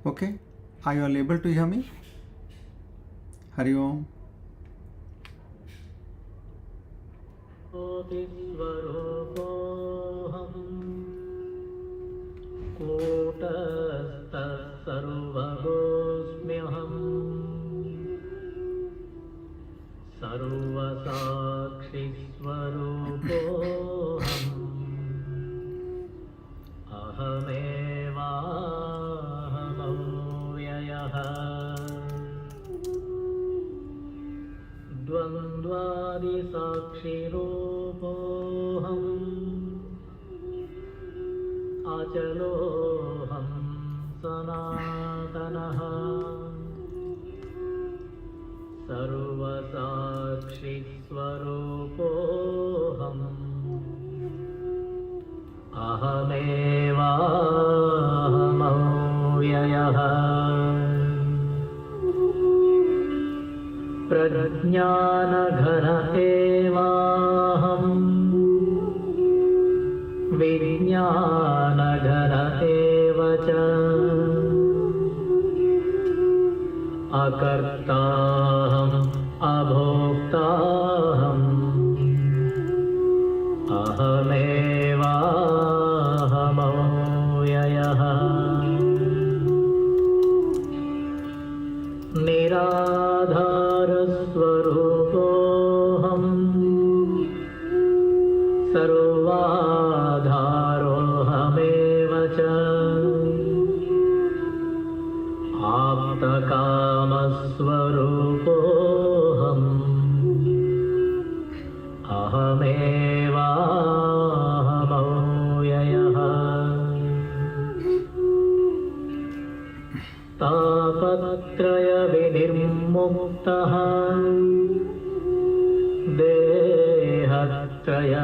Okay, are you all able to hear me? Hari Om. अचलोऽहं सनातनः सर्वसाक्षिस्वरूपोऽहम् अहमेवाहमव्ययः प्रज्ञानघन एवाहम् विज्ञानघन एव च अकर्ताहम् अभोक्ताहम् अहमेवाहमव्ययः निराधारस्वरूपोऽहम् सर्वाधारोऽहमेव च आप्तकामस्वरूपोऽहम् अहमेवाहमव्ययः तापत्रयविनिर्मुक्तः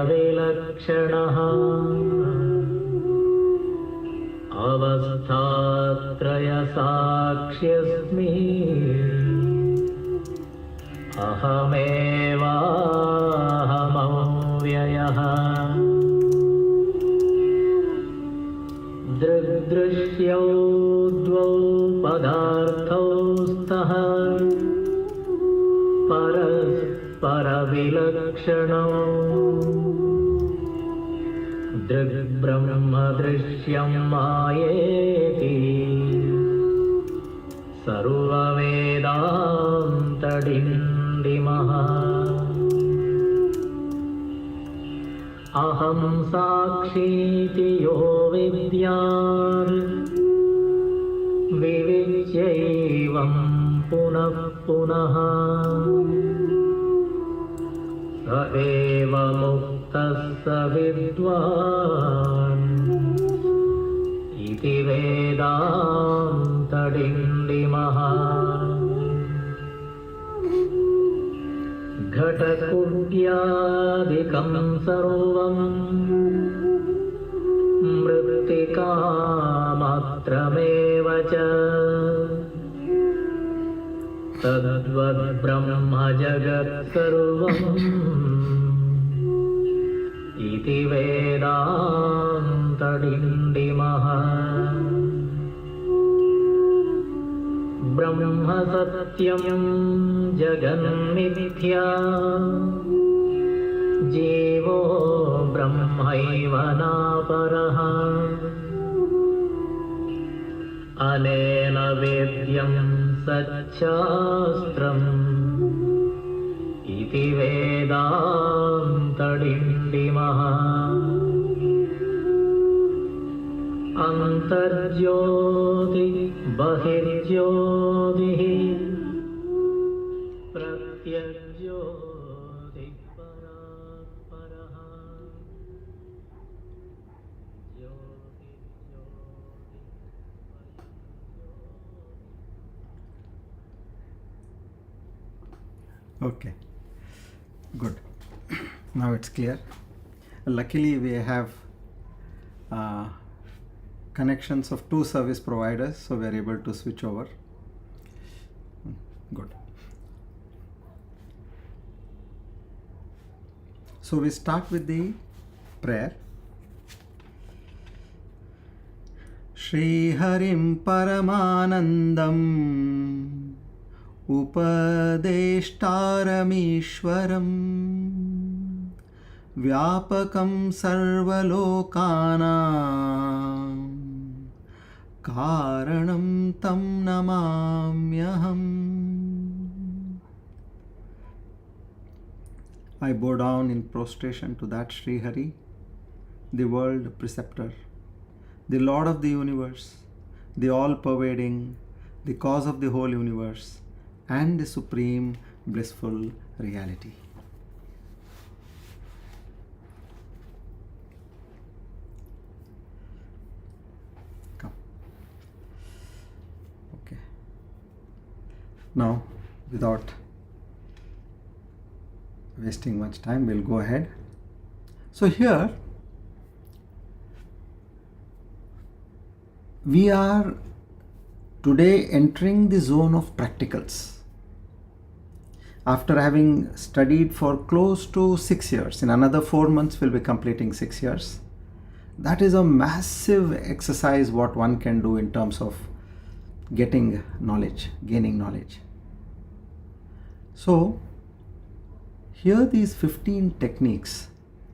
देहत्रयविलक्षणः अवस्थात्रयसाक्ष्यस्मि अहमेवाहमव्ययः दृग्दृश्यौ द्वौ पदार्थौ स्तः परस्परविलक्षणौ दृग्ब्रह्मदृश्यं मायेति सर्ववेदान्तडिण्डिमः अहं साक्षीति यो विद्यात् विविच्यैवं पुनः पुनः स एव मुक्तः स विद्वान् इति वेदान्तडिण्डिमः घटकुड्यादिकं सर्वं मृत्तिकामात्रमेव च तद्वद्ब्रह्म जगत्सर्वम् इति वेदान्तडिण्डिमः ब्रह्म सत्यं जगन्मिथ्या जीवो ब्रह्मैव नापरः अनेन वेद्यं सच्छास्त्रम् इति वेदान्तडिण्डिमः अन्तर्ज्योति बहिर्ज्योतिः प्रत्यग्ज्योति परात्परः Okay, good. Now it's clear. Luckily, we have connections of 2 service providers, so we are able to switch over. Good. So we start with the prayer. Shri Harim Paramanandam Upadeshtaramishwaram Vyapakam Sarvalokanam Karanam Tam Namamyaham. I bow down in prostration to that Sri Hari, the world preceptor, the Lord of the universe, the all-pervading, the cause of the whole universe, and the supreme blissful reality. Come. Okay. Now, without wasting much time, we'll go ahead. So here, we are today entering the zone of practicals. After having studied for close to 6 years, in another 4 months we'll be completing 6 years. That is a massive exercise what one can do in terms of getting knowledge, gaining knowledge. So, here these 15 techniques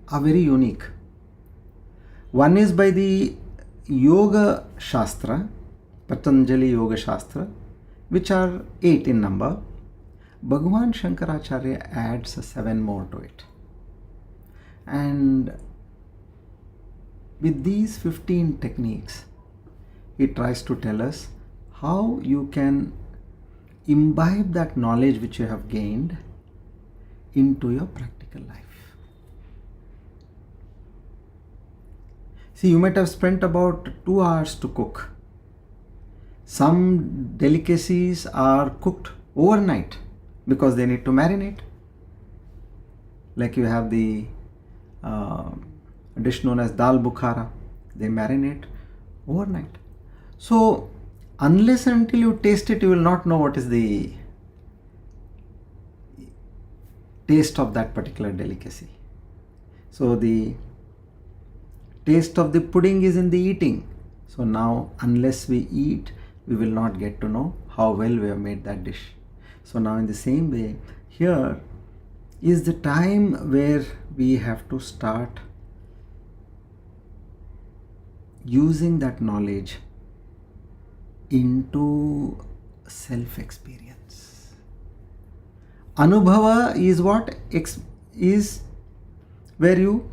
are very unique. One is by the Yoga Shastra, Patanjali Yoga Shastra, which are 8 in number. Bhagavan Shankaracharya adds 7 more to it. And with these 15 techniques, he tries to tell us how you can imbibe that knowledge which you have gained into your practical life. See, you might have spent about 2 hours to cook. Some delicacies are cooked overnight because they need to marinate. Like you have the dish known as dal bukhara. They marinate overnight. So, unless and until you taste it, you will not know what is the taste of that particular delicacy. So the taste of the pudding is in the eating. So now, unless we eat, we will not get to know how well we have made that dish. So now, in the same way, here is the time where we have to start using that knowledge into self-experience. Anubhava is what? Is where you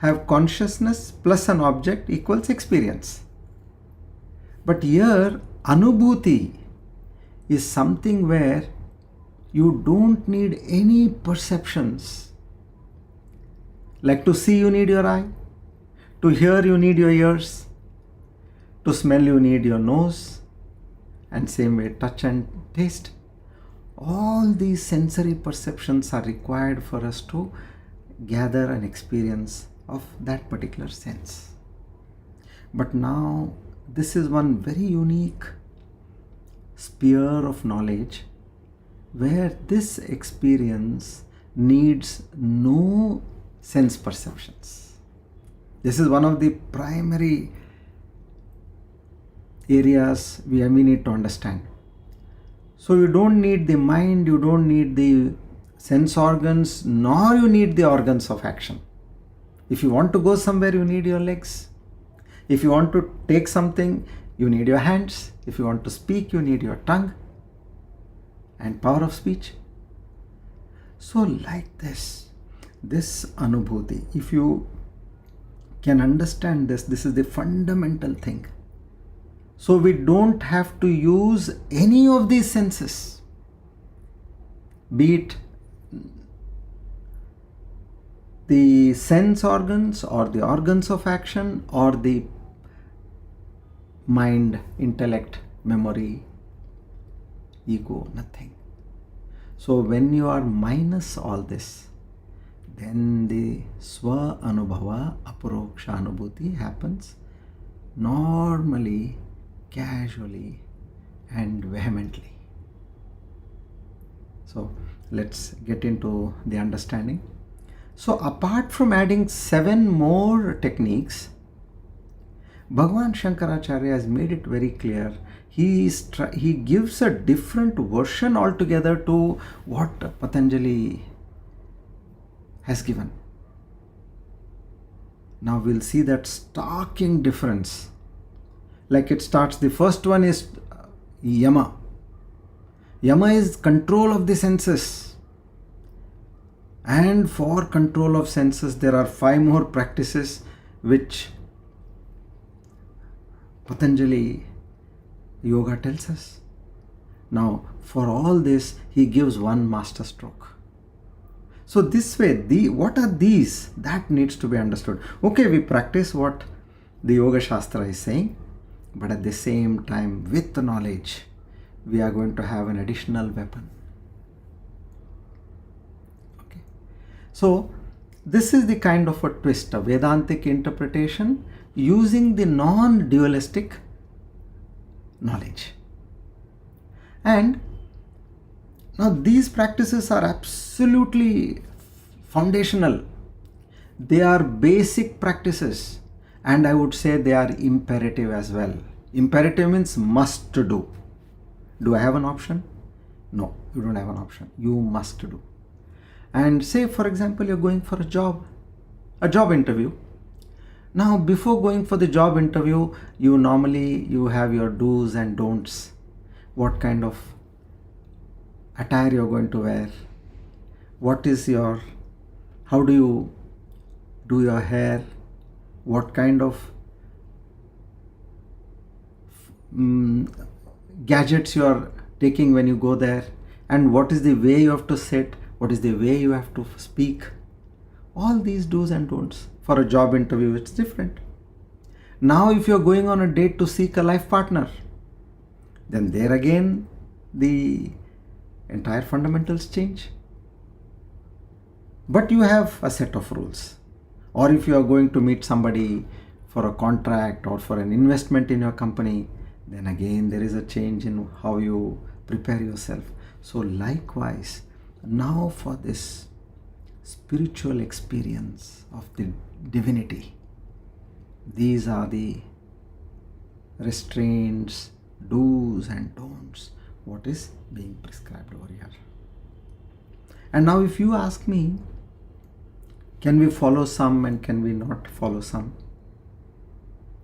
have consciousness plus an object equals experience. But here, Anubhuti is something where you don't need any perceptions. Like to see, you need your eye. To hear, you need your ears. To smell, you need your nose. And same way, touch and taste. All these sensory perceptions are required for us to gather an experience of that particular sense. But now, this is one very unique sphere of knowledge where this experience needs no sense perceptions. This is one of the primary areas we need to understand. So you don't need the mind, you don't need the sense organs, nor you need the organs of action. If you want to go somewhere, you need your legs. If you want to take something, you need your hands. If you want to speak, you need your tongue and power of speech. So like this Anubhuti, if you can understand this, this is the fundamental thing. So we don't have to use any of these senses, be it the sense organs or the organs of action or the mind, intellect, memory, ego, nothing. So when you are minus all this, then the Swa Anubhava Aparoksha Anubhuti happens normally, casually and vehemently. So let's get into the understanding. So apart from adding 7 more techniques, Bhagavan Shankaracharya has made it very clear. He gives a different version altogether to what Patanjali has given. Now we'll see that starking difference. Like it starts, the first one is Yama. Yama is control of the senses. And for control of senses, there are 5 more practices which Patanjali Yoga tells us. Now, for all this, he gives one master stroke. So this way, what are these? That needs to be understood. Okay, we practice what the Yoga Shastra is saying, but at the same time, with the knowledge, we are going to have an additional weapon. Okay. So this is the kind of a twist, a Vedantic interpretation using the non-dualistic knowledge. And now these practices are absolutely foundational. They are basic practices, and I would say they are imperative as well. Imperative means must do. Do I have an option? No, you don't have an option. You must do. And say, for example, you're going for a job interview. Now, before going for the job interview, you have your do's and don'ts. What kind of attire you're going to wear? How do you do your hair? What kind of gadgets you are taking when you go there? And what is the way you have to sit? What is the way you have to speak? All these do's and don'ts. For a job interview, it's different. Now, if you're going on a date to seek a life partner, then there again, the entire fundamentals change. But you have a set of rules. Or if you are going to meet somebody for a contract or for an investment in your company, then again there is a change in how you prepare yourself. So likewise, now for this spiritual experience of the divinity, these are the restraints, do's and don'ts, what is being prescribed over here. And now if you ask me, can we follow some and can we not follow some?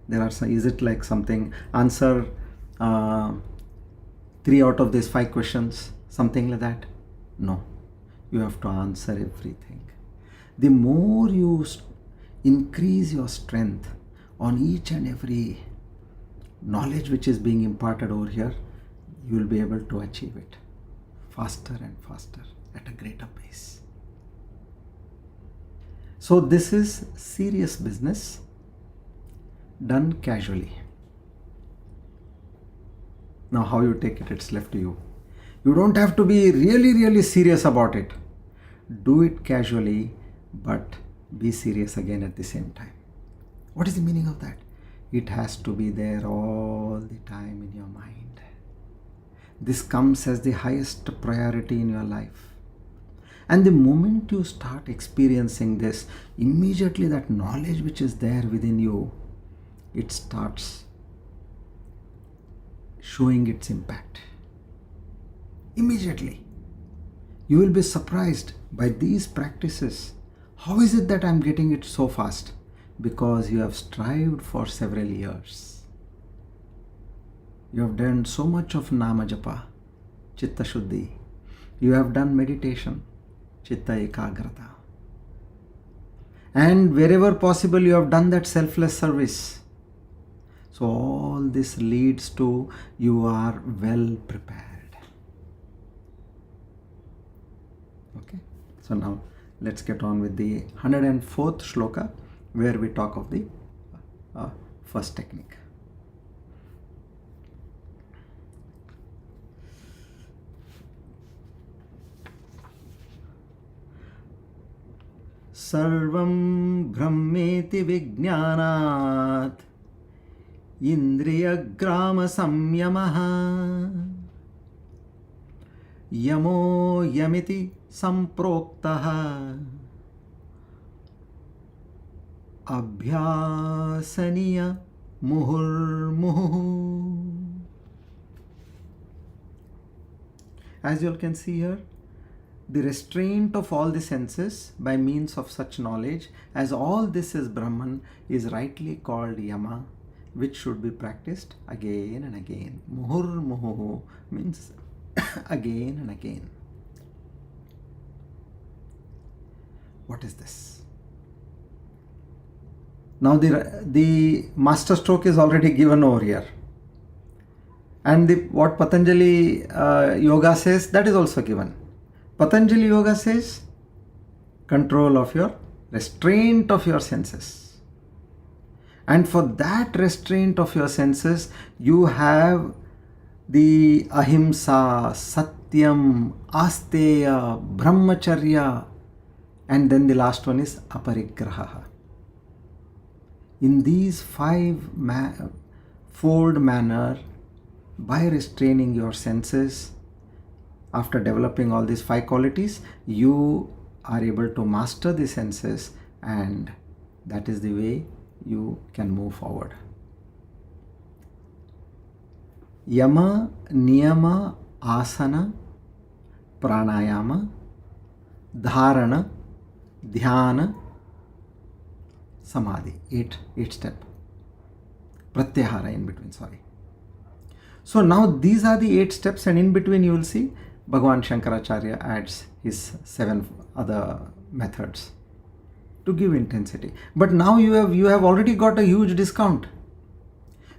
Is it like something, answer 3 out of these 5 questions, something like that? No, you have to answer everything. The more you increase your strength on each and every knowledge which is being imparted over here, you will be able to achieve it faster and faster at a greater pace. So this is serious business done casually. Now how you take it, it's left to you. You don't have to be really serious about it. Do it casually, but be serious again at the same time. What is the meaning of that? It has to be there all the time in your mind. This comes as the highest priority in your life. And the moment you start experiencing this, immediately that knowledge which is there within you, it starts showing its impact. Immediately. You will be surprised by these practices. How is it that I'm getting it so fast? Because you have strived for several years. You have done so much of Nama Japa, Chitta Shuddhi. You have done meditation, Chitta Ekagrata. And wherever possible, you have done that selfless service. So all this leads to you are well prepared. Okay. So now let's get on with the 104th shloka, where we talk of the first technique. Sarvam brahmeti vijnanat indriyagrama samyamaha yamo yamiti samproktaha abhyasaniya muhurmuhu. As you all can see here, the restraint of all the senses by means of such knowledge as all this is Brahman is rightly called yama, which should be practiced again and again. Muhurmuhu means again and again. What is this? Now the master stroke is already given over here. And what Patanjali Yoga says, that is also given. Patanjali Yoga says, control of your restraint of your senses. And for that restraint of your senses, you have the ahimsa, satyam, asteya, brahmacharya, and then the last one is aparigraha. In these five-fold manner, by restraining your senses, after developing all these five qualities, you are able to master the senses, and that is the way you can move forward. Yama, niyama, asana, pranayama, dharana, dhyana, samadhi. Eight step. Pratyahara in between, sorry. So now these are the 8 steps, and in between you will see Bhagavan Shankaracharya adds his 7 other methods to give intensity. But now you have already got a huge discount.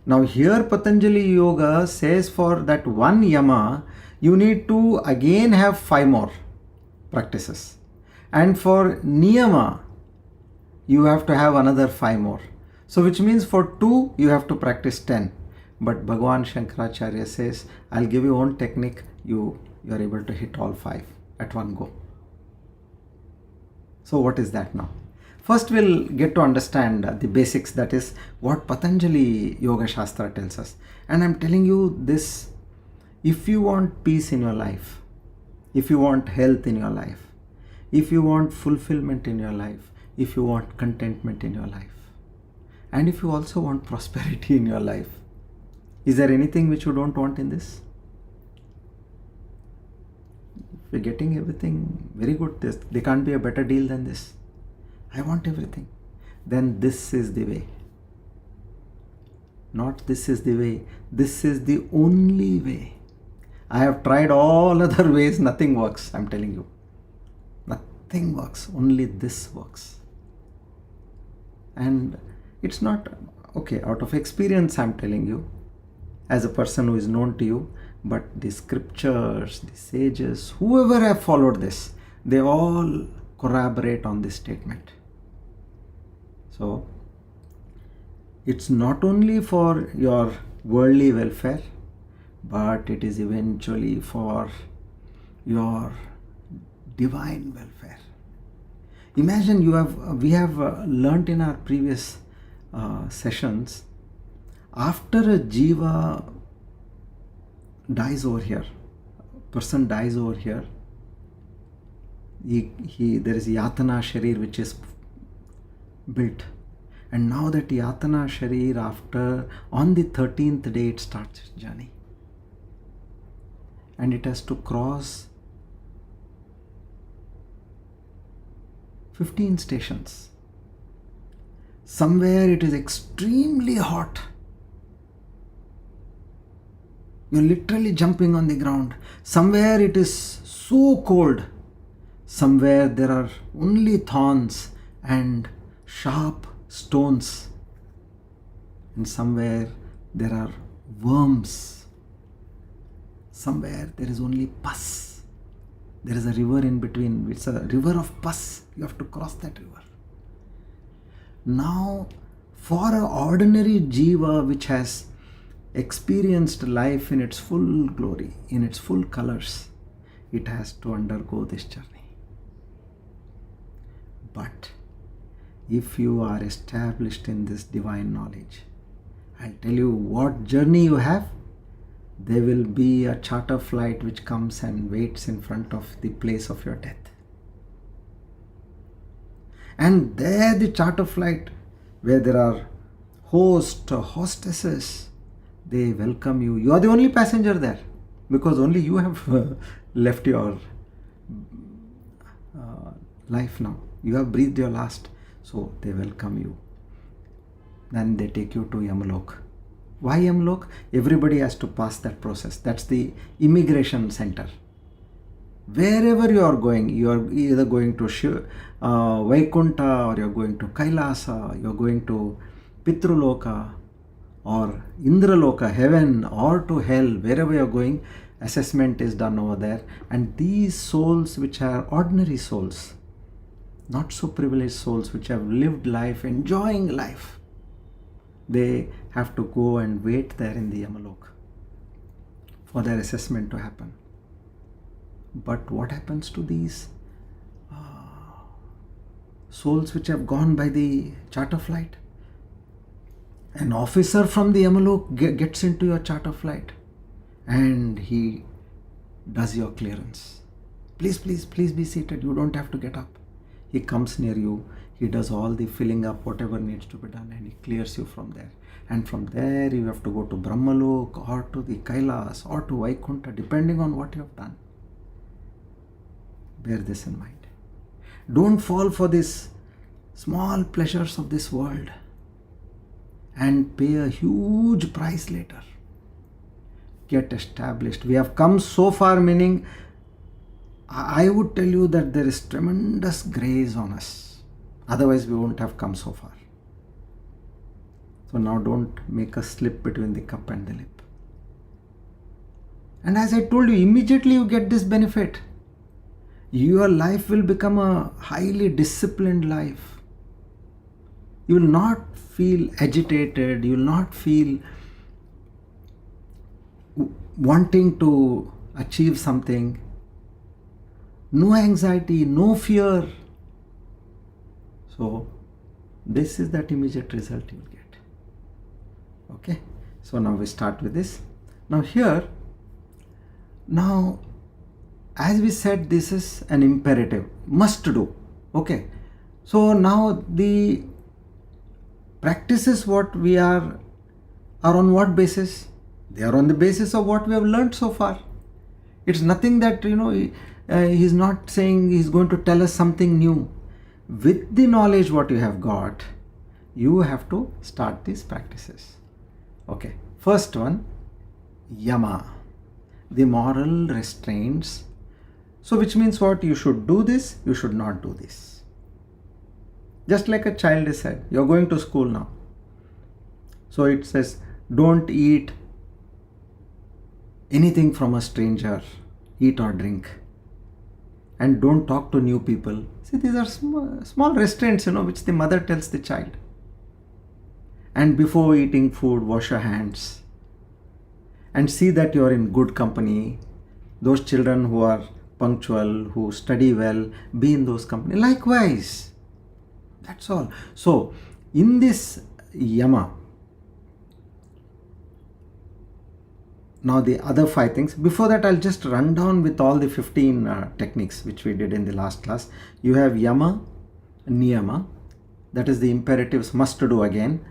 Now here Patanjali Yoga says for that one yama, you need to again have 5 more practices. And for niyama, you have to have another 5 more. So which means for 2, you have to practice 10. But Bhagavan Shankaracharya says, I'll give you one technique, you are able to hit all 5 at one go. So what is that now? First we'll get to understand the basics, that is what Patanjali Yoga Shastra tells us. And I'm telling you this, if you want peace in your life, if you want health in your life, if you want fulfillment in your life, if you want contentment in your life, and if you also want prosperity in your life, is there anything which you don't want in this? If you're getting everything, very good. There can't be a better deal than this. I want everything. Then this is the way. Not this is the way. This is the only way. I have tried all other ways. Nothing works. I'm telling you. Nothing works. Only this works. And it's not, okay, out of experience I'm telling you, as a person who is known to you, but the scriptures, the sages, whoever have followed this, they all corroborate on this statement. So it's not only for your worldly welfare, but it is eventually for your divine welfare. Imagine we have learnt in our previous sessions, after a jiva dies over here, person dies over here, there is yatana sharir which is built, and now that yatana sharir, after on the 13th day it starts its journey, and it has to cross 15 stations. Somewhere it is extremely hot. You're literally jumping on the ground. Somewhere it is so cold. Somewhere there are only thorns and sharp stones. And somewhere there are worms. Somewhere there is only pus. There is a river in between. It's a river of pus. You have to cross that river. Now, for an ordinary jiva which has experienced life in its full glory, in its full colors, it has to undergo this journey. But if you are established in this divine knowledge, I'll tell you what journey you have. There will be a charter flight which comes and waits in front of the place of your death. And there the charter flight, where there are hostesses, they welcome you. You are the only passenger there because only you have left your life now. You have breathed your last. So they welcome you. Then they take you to Yamalok. Why Yamalok? Everybody has to pass that process. That's the immigration center. Wherever you are going, you are either going to Vaikunta, or you are going to Kailasa, you are going to Pitruloka or Indraloka, heaven, or to hell. Wherever you are going, assessment is done over there. And these souls, which are ordinary souls, not so privileged souls, which have lived life, enjoying life, they have to go and wait there in the Yamalok for their assessment to happen. But what happens to these souls which have gone by the charter flight? An officer from the Yamalok gets into your charter flight and he does your clearance. Please be seated. You don't have to get up. He comes near you. He does all the filling up, whatever needs to be done, and he clears you from there. And from there you have to go to Brahmalok or to the Kailas or to Vaikunta, depending on what you have done. Bear this in mind. Don't fall for these small pleasures of this world and pay a huge price later. Get established. We have come so far, meaning I would tell you that there is tremendous grace on us. Otherwise we won't have come so far. So now don't make a slip between the cup and the lip. And as I told you, immediately you get this benefit. Your life will become a highly disciplined life. You will not feel agitated. You will not feel wanting to achieve something. No anxiety, no fear. So this is that immediate result you will get. Okay. So now we start with this. Now as we said, this is an imperative, must do. Okay. So now the practices what we are on what basis? They are on the basis of what we have learned so far. It's nothing that, he's not saying he's going to tell us something new. With the knowledge what you have got, you have to start these practices. Okay. First one, yama, the moral restraints. So which means what? You should do this, you should not do this. Just like a child is said, you're going to school now. So it says, don't eat anything from a stranger, eat or drink. And don't talk to new people. See, these are small restraints, which the mother tells the child. And before eating food, wash your hands. And see that you are in good company. Those children who are punctual, who study well, be in those company. Likewise. That's all. So, in this yama, now the other 5 things. Before that, I'll just run down with all the 15 techniques which we did in the last class. You have yama, niyama, that is the imperatives must do again.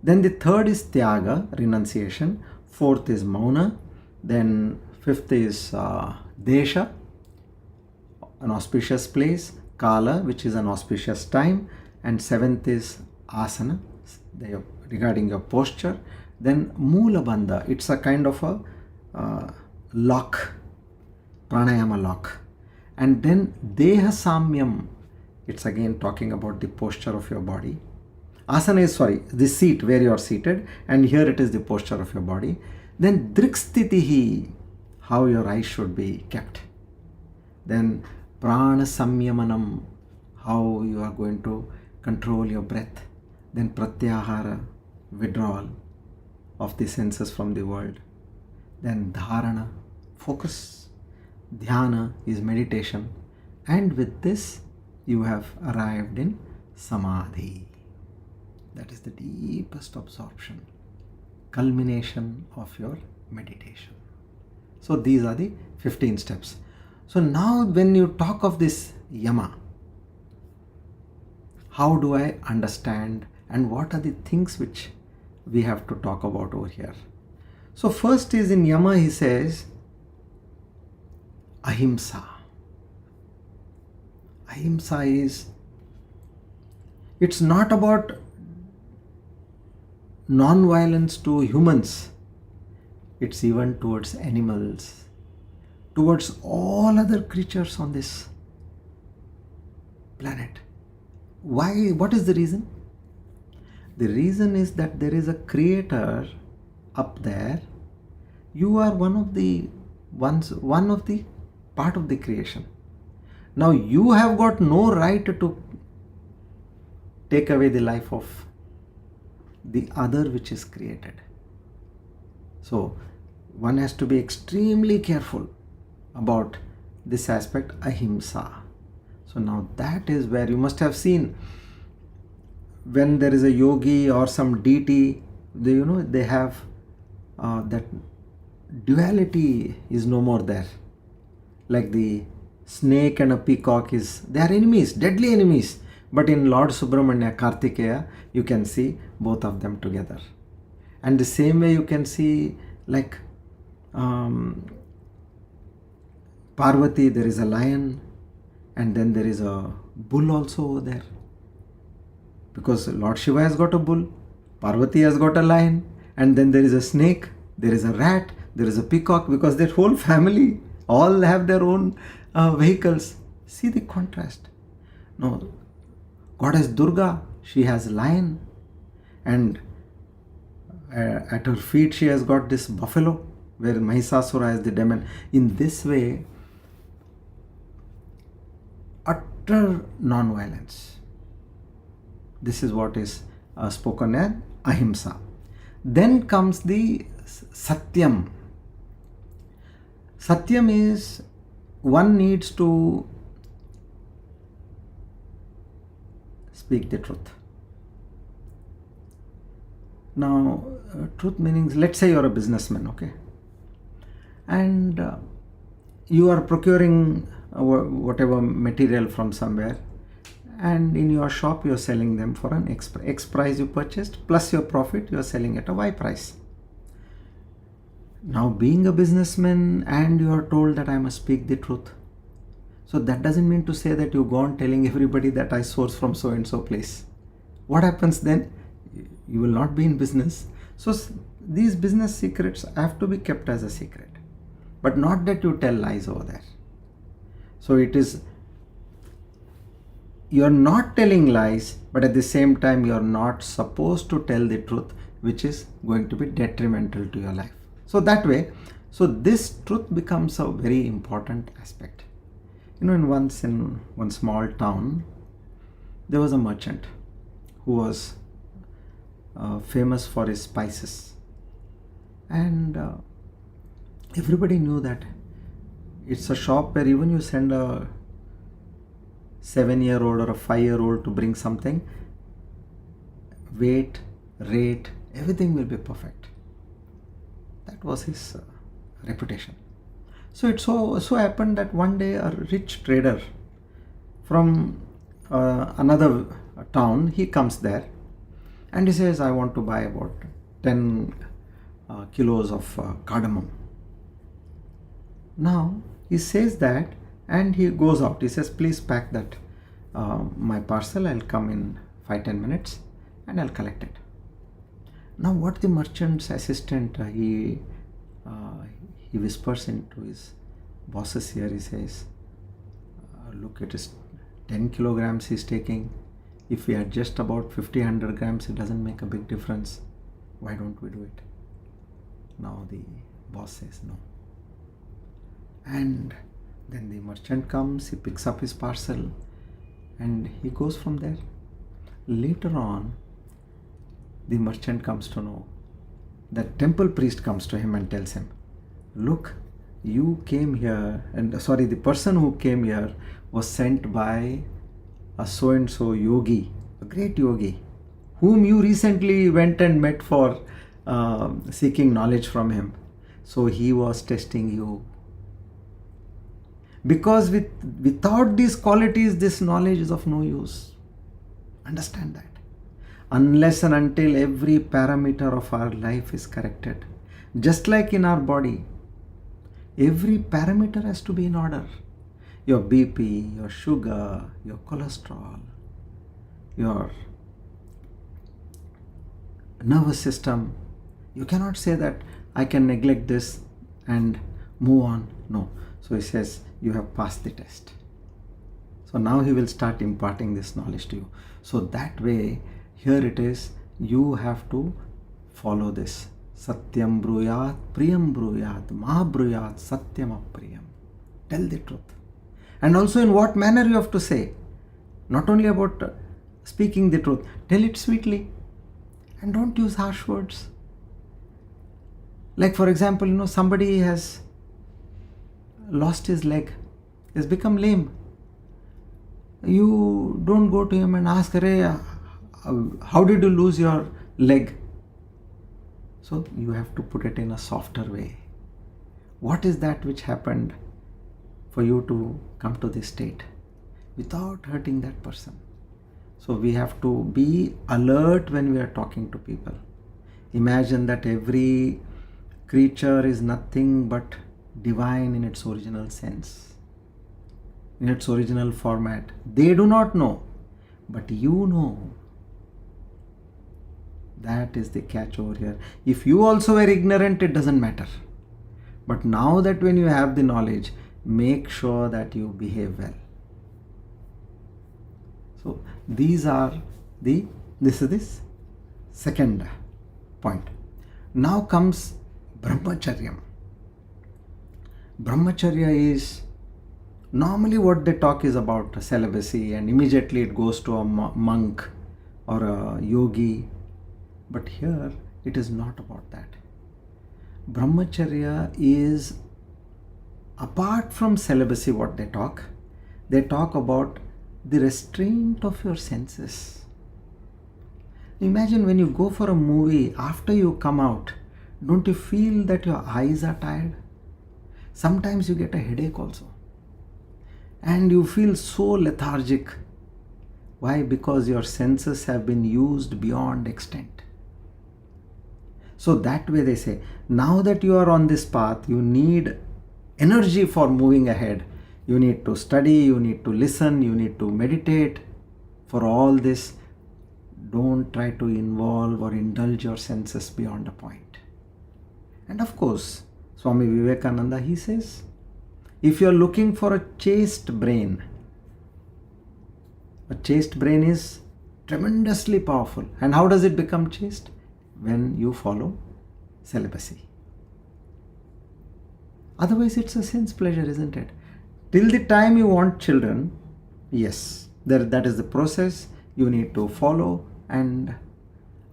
Then the third is tyaga, renunciation. Fourth is mauna. Then fifth is desha, an auspicious place. Kala, which is an auspicious time. And seventh is asana, regarding your posture. Then Mula Bandha, it's a kind of a lock, pranayama lock. And then Deha Samyam, it's again talking about the posture of your body. Asana is, the seat where you are seated, and here it is the posture of your body. Then Drikstitihi, how your eyes should be kept. Then Prana Samyamanam, how you are going to control your breath. Then Pratyahara, withdrawal of the senses from the world. Then Dharana, focus. Dhyana is meditation. And with this, you have arrived in Samadhi. That is the deepest absorption, culmination of your meditation. So these are the 15 steps. So now when you talk of this yama, how do I understand and what are the things which we have to talk about over here. So first is in Yama, he says ahimsa. Ahimsa is, it's not about non-violence to humans. It's even towards animals, towards all other creatures on this planet. Why? What is the reason? The reason is that there is a creator up there. You are one of the part of the creation. Now you have got no right to take away the life of the other which is created. So one has to be extremely careful about this aspect, ahimsa. So now that is where you must have seen, when there is a yogi or some deity, they have that duality is no more there. Like the snake and a peacock they are enemies, deadly enemies. But in Lord Subramanya, Kartikeya, you can see both of them together. And the same way you can see, like Parvati, there is a lion, and then there is a bull also over there. Because Lord Shiva has got a bull, Parvati has got a lion, and then there is a snake, there is a rat, there is a peacock, because their whole family all have their own vehicles. See the contrast. Now, Goddess Durga, she has a lion, and at her feet she has got this buffalo, where Mahisasura has the demon. In this way, utter non-violence. This is what is spoken as ahimsa. Then comes the satyam. Satyam is, one needs to speak the truth. Now, truth meaning, let's say you're a businessman, okay? And you are procuring whatever material from somewhere, and in your shop you are selling them for an X price you purchased, plus your profit you are selling at a Y price. Now, being a businessman, and you are told that I must speak the truth. So that doesn't mean to say that you go on telling everybody that I source from so and so place. What happens then? You will not be in business. So these business secrets have to be kept as a secret, but not that you tell lies over there. So it is, you are not telling lies, but at the same time you are not supposed to tell the truth, which is going to be detrimental to your life. So that way, so this truth becomes a very important aspect. In one small town, there was a merchant who was famous for his spices, and everybody knew that it's a shop where even you send a 7-year-old or a 5-year-old to bring something, weight, rate, everything will be perfect. That was his reputation. So it so happened that one day a rich trader from another town, he comes there and he says, I want to buy about 10 kilos of cardamom. Now he says that, and he goes out. He says, please pack that my parcel. I'll come in 5-10 minutes and I'll collect it. Now what the merchant's assistant, he whispers into his boss's ear. He says, look, it is 10 kilograms he's taking. If we adjust about 50-100 grams, it doesn't make a big difference. Why don't we do it? Now the boss says no. And then the merchant comes, he picks up his parcel and he goes from there. Later on, the merchant comes to know that temple priest comes to him and tells him, look, you came here, and the person who came here was sent by a so-and-so yogi, a great yogi, whom you recently went and met for seeking knowledge from him. So he was testing you. Because without these qualities, this knowledge is of no use. Understand that. unless and until every parameter of our life is corrected. Just like in our body, every parameter has to be in order. Your BP, your sugar, your cholesterol, your nervous system. You cannot say that I can neglect this and move on. No. So he says, you have passed the test. So now he will start imparting this knowledge to you. So that way, here it is, you have to follow this. Satyam bruyat, priyam bruyat, ma bruyat, satyam apriyam. Tell the truth. And also in what manner you have to say. Not only about speaking the truth, tell it sweetly. And don't use harsh words. Like for example, somebody has lost his leg, has become lame. You don't go to him and ask, how did you lose your leg? So you have to put it in a softer way. What is that which happened for you to come to this state without hurting that person? So we have to be alert when we are talking to people. Imagine that every creature is nothing but divine in its original sense, in its original format. They do not know, but you know. That is the catch over here. If you also were ignorant, it doesn't matter. But now that when you have the knowledge, make sure that you behave well. So this is this second point. Now comes Brahmacharya. Brahmacharya is normally what they talk is about celibacy, and immediately it goes to a monk or a yogi. But here it is not about that. Brahmacharya is, apart from celibacy, what they talk about the restraint of your senses. Imagine when you go for a movie, after you come out, don't you feel that your eyes are tired? Sometimes you get a headache also. And you feel so lethargic. Why? Because your senses have been used beyond extent. So that way they say, now that you are on this path, you need energy for moving ahead. You need to study, you need to listen, you need to meditate. For all this, don't try to involve or indulge your senses beyond a point. And of course, Swami Vivekananda, he says, if you are looking for a chaste brain is tremendously powerful. And how does it become chaste? When you follow celibacy. Otherwise, it's a sense pleasure, isn't it? Till the time you want children, yes, that is the process you need to follow. And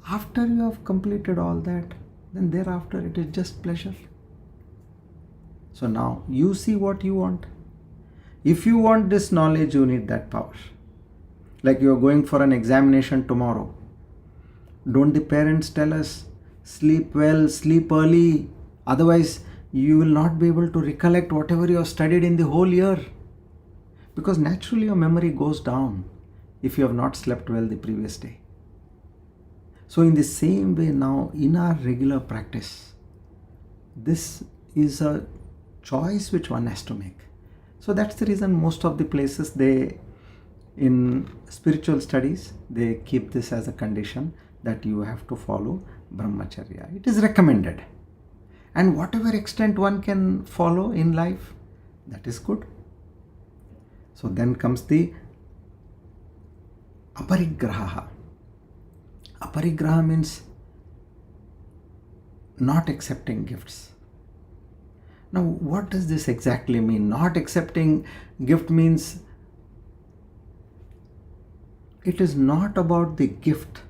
after you have completed all that, then thereafter it is just pleasure. So now you see what you want. If you want this knowledge, you need that power. Like you are going for an examination tomorrow. Don't the parents tell us, sleep well, sleep early, otherwise you will not be able to recollect whatever you have studied in the whole year. Because naturally your memory goes down if you have not slept well the previous day. So in the same way now, in our regular practice, this is a choice which one has to make. So that's the reason most of the places, in spiritual studies, they keep this as a condition that you have to follow Brahmacharya. It is recommended. And whatever extent one can follow in life, that is good. So then comes the aparigraha. Aparigraha means not accepting gifts. Now, what does this exactly mean? Not accepting gift means it is not about the gift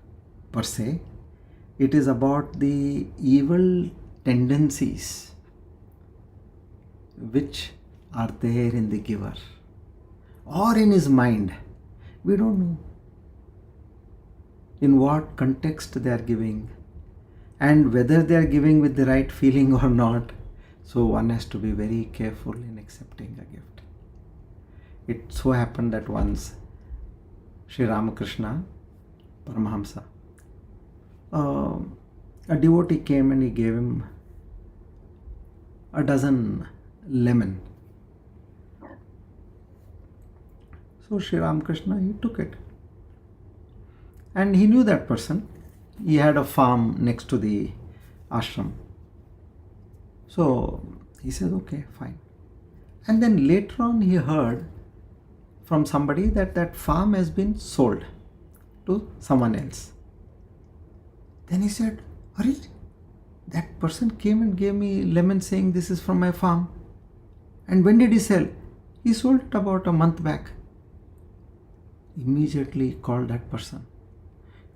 per se. It is about the evil tendencies which are there in the giver or in his mind. We don't know in what context they are giving and whether they are giving with the right feeling or not. So one has to be very careful in accepting a gift. It so happened that once Sri Ramakrishna Paramahamsa, a devotee came and he gave him a dozen lemon. So Sri Ramakrishna, he took it. And he knew that person. He had a farm next to the ashram. So he said, okay, fine. And then later on he heard from somebody that that farm has been sold to someone else. Then he said, Hurry, that person came and gave me lemon saying this is from my farm. And when did he sell? He sold it about a month back. Immediately called that person.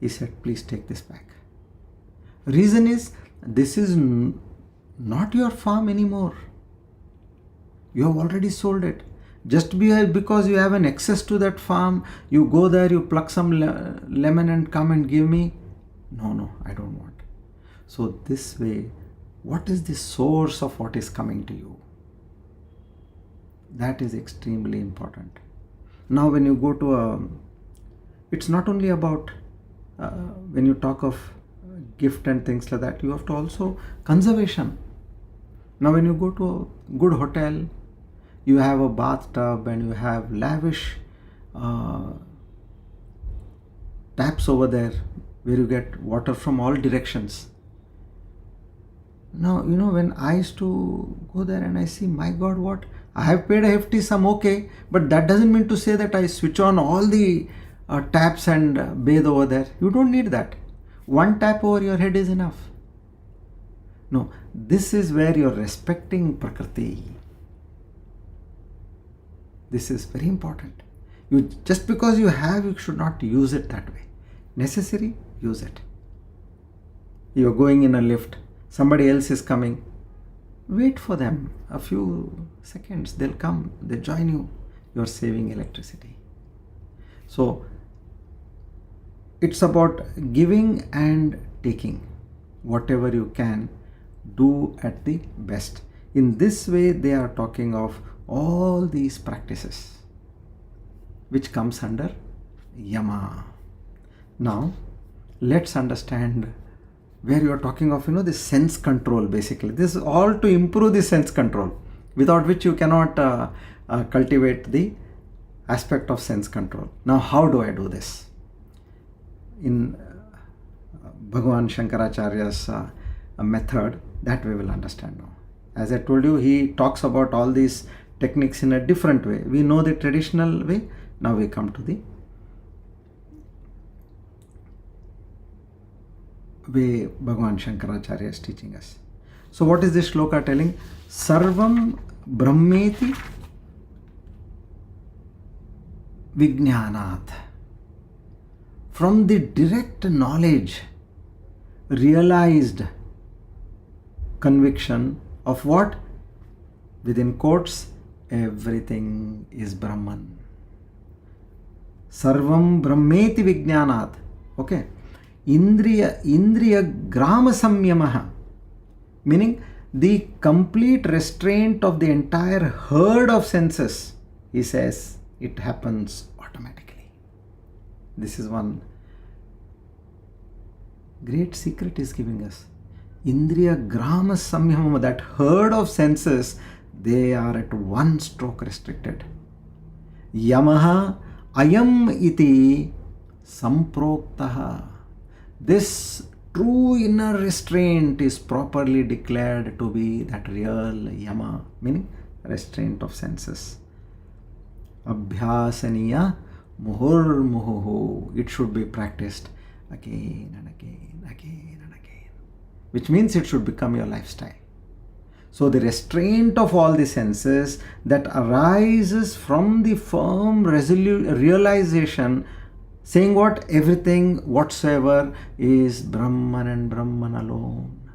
He said, please take this back. Reason is, this is not your farm anymore. You have already sold it. Just because you have an access to that farm, you go there, you pluck some lemon and come and give me. No, I don't want. So this way, what is the source of what is coming to you? That is extremely important. Now when you go to it's not only about when you talk of gift and things like that, you have to also conservation. Now when you go to a good hotel, you have a bathtub and you have lavish taps over there where you get water from all directions. Now, when I used to go there and I see, my God, what? I have paid a hefty sum, okay, but that doesn't mean to say that I switch on all the taps and bathe over there. You don't need that. One tap over your head is enough. No, this is where you're respecting Prakriti. This is very important. Just because you have, you should not use it that way. Necessary, use it. You're going in a lift, somebody else is coming. Wait for them a few seconds. They'll come, they'll join you. You're saving electricity. So, it's about giving and taking. Whatever you can, do at the best. In this way, they are talking of all these practices, which comes under yama. Now, let's understand where you are talking of, the sense control basically. This is all to improve the sense control, without which you cannot cultivate the aspect of sense control. Now, how do I do this? In Bhagavan Shankaracharya's method, that we will understand now. As I told you, he talks about all these techniques in a different way. We know the traditional way. Now we come to the way Bhagavan Shankaracharya is teaching us. So what is this shloka telling? Sarvam Brahmeti Vijnanat. From the direct knowledge, realized conviction of what? Within quotes, everything is Brahman. Sarvam Brahmeti Vijnanat. Okay. Indriya Grama Samyamaha. Meaning the complete restraint of the entire herd of senses. He says it happens automatically. This is one great secret is giving us. Indriya Grama Samyama, that herd of senses, they are at one stroke restricted. Yamaha ayam iti samproktaha. This true inner restraint is properly declared to be that real yama, meaning restraint of senses. Abhyasaniya muhur muhuhu. It should be practiced again and again, again and again. Which means it should become your lifestyle. So the restraint of all the senses that arises from the firm realization, saying what? Everything whatsoever is Brahman and Brahman alone.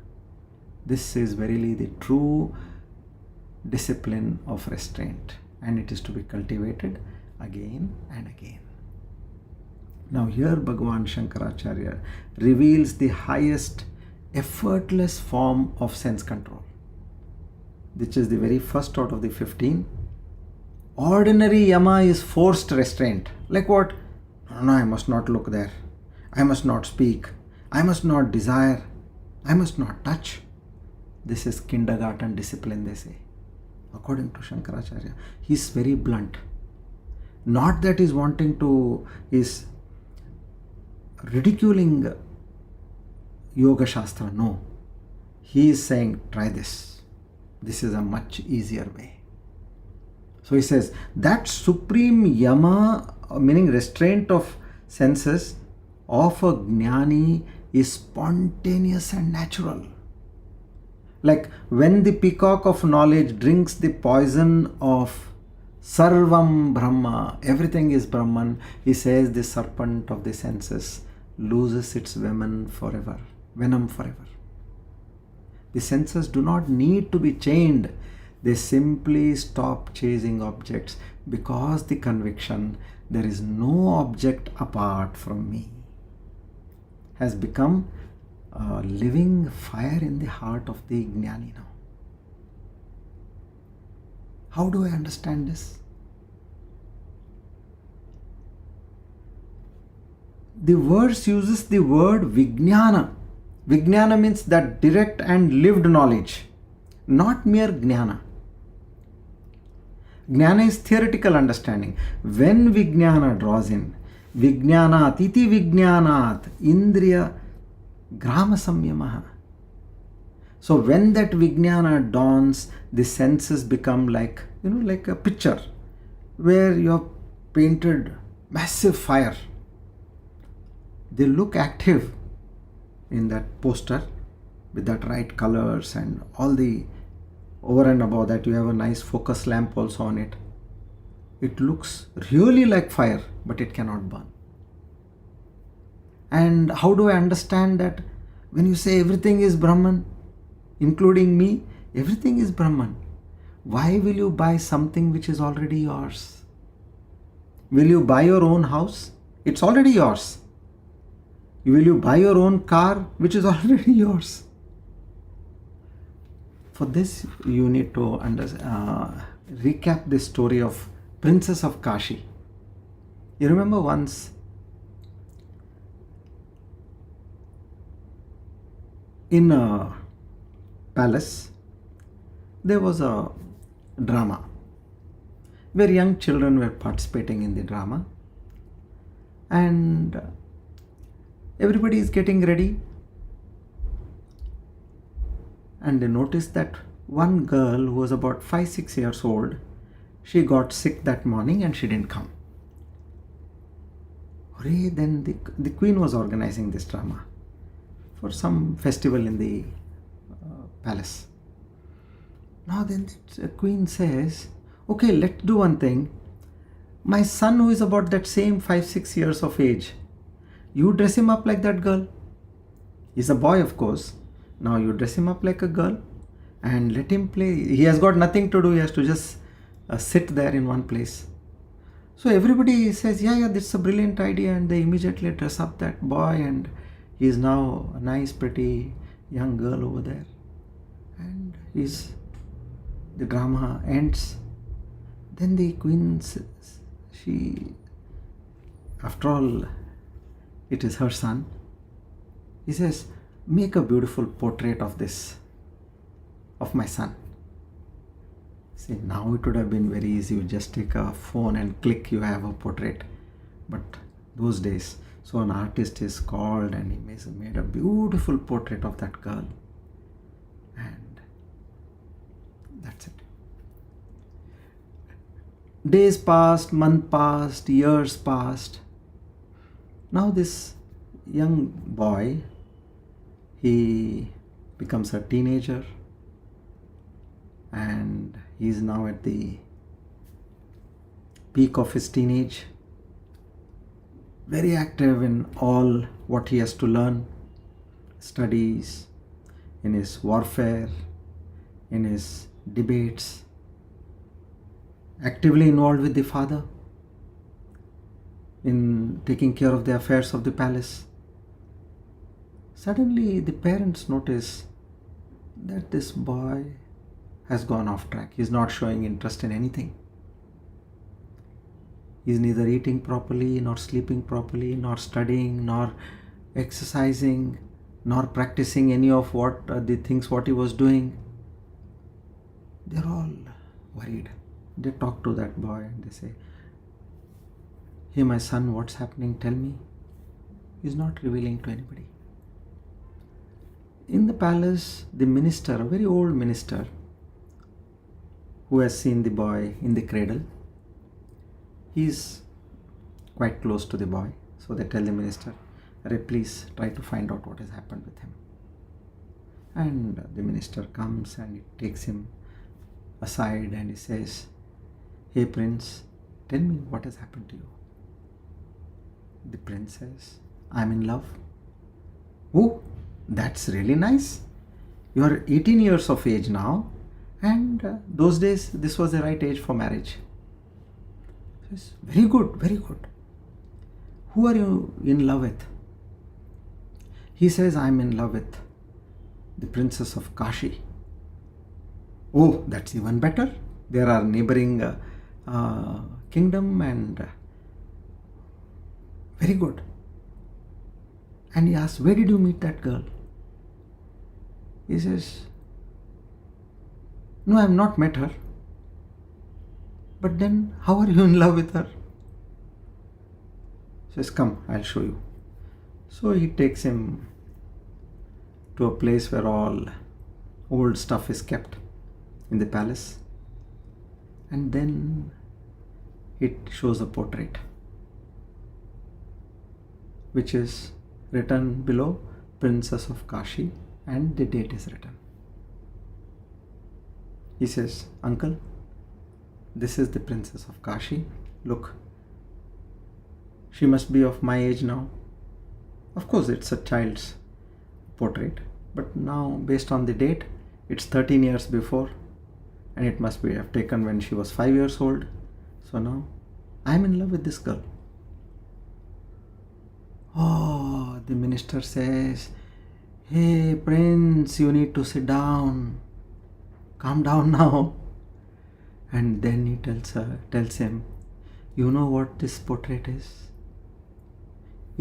This is verily the true discipline of restraint, and it is to be cultivated again and again. Now here Bhagavan Shankaracharya reveals the highest effortless form of sense control, which is the very first out of the 15. Ordinary yama is forced restraint. Like what? No, I must not look there. I must not speak. I must not desire, I must not touch. This is kindergarten discipline, they say. According to Shankaracharya, he is very blunt. Not that he's wanting to, is ridiculing Yoga Shastra. No. He is saying, try this. This is a much easier way. So he says, that supreme yama, meaning restraint of senses, of a jnani is spontaneous and natural. Like when the peacock of knowledge drinks the poison of Sarvam Brahma, everything is Brahman, he says the serpent of the senses loses its venom forever. The senses do not need to be chained. They simply stop chasing objects because the conviction there is no object apart from me has become a living fire in the heart of the jnani now. How do I understand this? The verse uses the word vijnana. Vijnana means that direct and lived knowledge, not mere jnana. Jnana is theoretical understanding. When vijnana draws in, vijnanat iti vijnanat indriya grama samyamaha. So when that vijnana dawns, the senses become like, like a picture where you have painted massive fire. They look active in that poster with that right colors and all the, over and above that you have a nice focus lamp also on it. It looks really like fire, but it cannot burn. And how do I understand that? When you say everything is Brahman, including me, everything is Brahman. Why will you buy something which is already yours? Will you buy your own house? It's already yours. Will you buy your own car which is already yours? For this you need to recap the story of Princess of Kashi. You remember once in a palace there was a drama where young children were participating in the drama, and everybody is getting ready, and they noticed that one girl who was about 5-6 years old, she got sick that morning and she didn't come. Then the queen was organizing this drama for some festival in the palace. Now then the queen says, okay, let's do one thing. My son, who is about that same 5-6 years of age, you dress him up like that girl. He's a boy, of course. Now you dress him up like a girl and let him play. He has got nothing to do. He has to just sit there in one place. So everybody says, yeah, this is a brilliant idea, and they immediately dress up that boy, and he is now a nice, pretty young girl over there. And the drama ends. Then the queen says, after all, it is her son. He says, make a beautiful portrait of my son. See, now it would have been very easy. You just take a phone and click, you have a portrait. But those days, so an artist is called and he made a beautiful portrait of that girl. And that's it. Days passed, months passed, years passed. Now this young boy, he becomes a teenager, and he is now at the peak of his teenage, very active in all what he has to learn, studies, in his warfare, in his debates, actively involved with the father in taking care of the affairs of the palace. Suddenly the parents notice that this boy has gone off track. He's not showing interest in anything. He's neither eating properly, nor sleeping properly, nor studying, nor exercising, nor practicing any of the things what he was doing. They're all worried. They talk to that boy and they say, "Hey, my son, what's happening? Tell me." He's not revealing to anybody. In the palace, the minister, a very old minister, who has seen the boy in the cradle, he's quite close to the boy. So they tell the minister, please try to find out what has happened with him. And the minister comes and he takes him aside and he says, "Hey prince, tell me what has happened to you." The prince says, "I'm in love." "Oh, that's really nice. You are 18 years of age now, and those days this was the right age for marriage." He says, "Very good, very good. Who are you in love with?" He says, "I'm in love with the princess of Kashi." "Oh, that's even better. There are neighboring kingdom and very good." And he asks, "Where did you meet that girl?" He says, "No, I have not met her." "But then how are you in love with her?" He says, "Come, I'll show you." So he takes him to a place where all old stuff is kept in the palace. And then it shows a portrait which is written below, Princess of Kashi, and the date is written. He says, "Uncle, this is the Princess of Kashi. Look, she must be of my age now." Of course, it's a child's portrait, but now based on the date, it's 13 years before, and it must be have taken when she was 5 years old. So now I'm in love with this girl. Oh, the minister says, "Hey prince, you need to sit down. Calm down now." And then he tells him, "You know what this portrait is?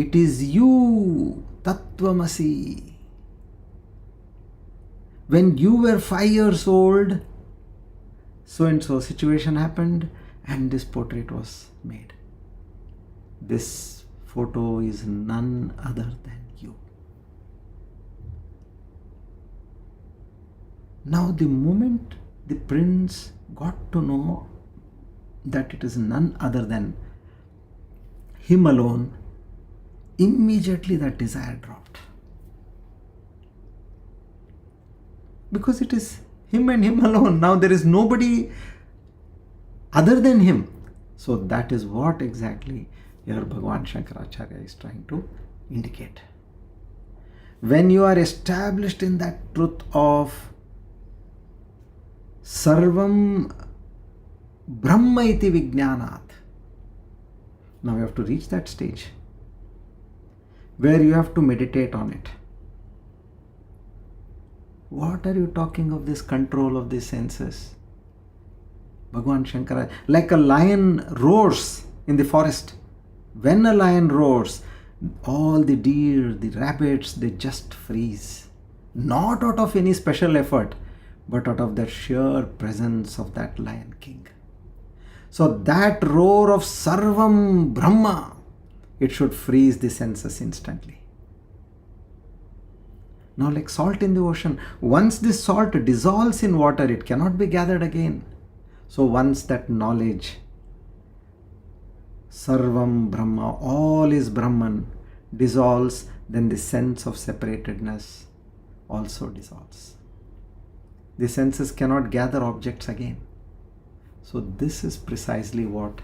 It is you, Tattvamasi. When you were 5 years old, so and so situation happened and this portrait was made. This photo is none other than you." Now the moment the prince got to know that it is none other than him alone, immediately that desire dropped. Because it is him and him alone. Now there is nobody other than him. So that is what exactly here Bhagavan Shankaracharya is trying to indicate. When you are established in that truth of Sarvam Brahma iti Vijnanat, now you have to reach that stage where you have to meditate on it. What are you talking of this control of the senses? Bhagavan Shankara, like a lion roars in the forest. When a lion roars, all the deer, the rabbits, they just freeze. Not out of any special effort, but out of the sheer presence of that Lion King. So that roar of Sarvam Brahma, it should freeze the senses instantly. Now, like salt in the ocean, once this salt dissolves in water, it cannot be gathered again. So once that knowledge, Sarvam Brahma, all is Brahman, dissolves, then the sense of separatedness also dissolves. The senses cannot gather objects again. So this is precisely what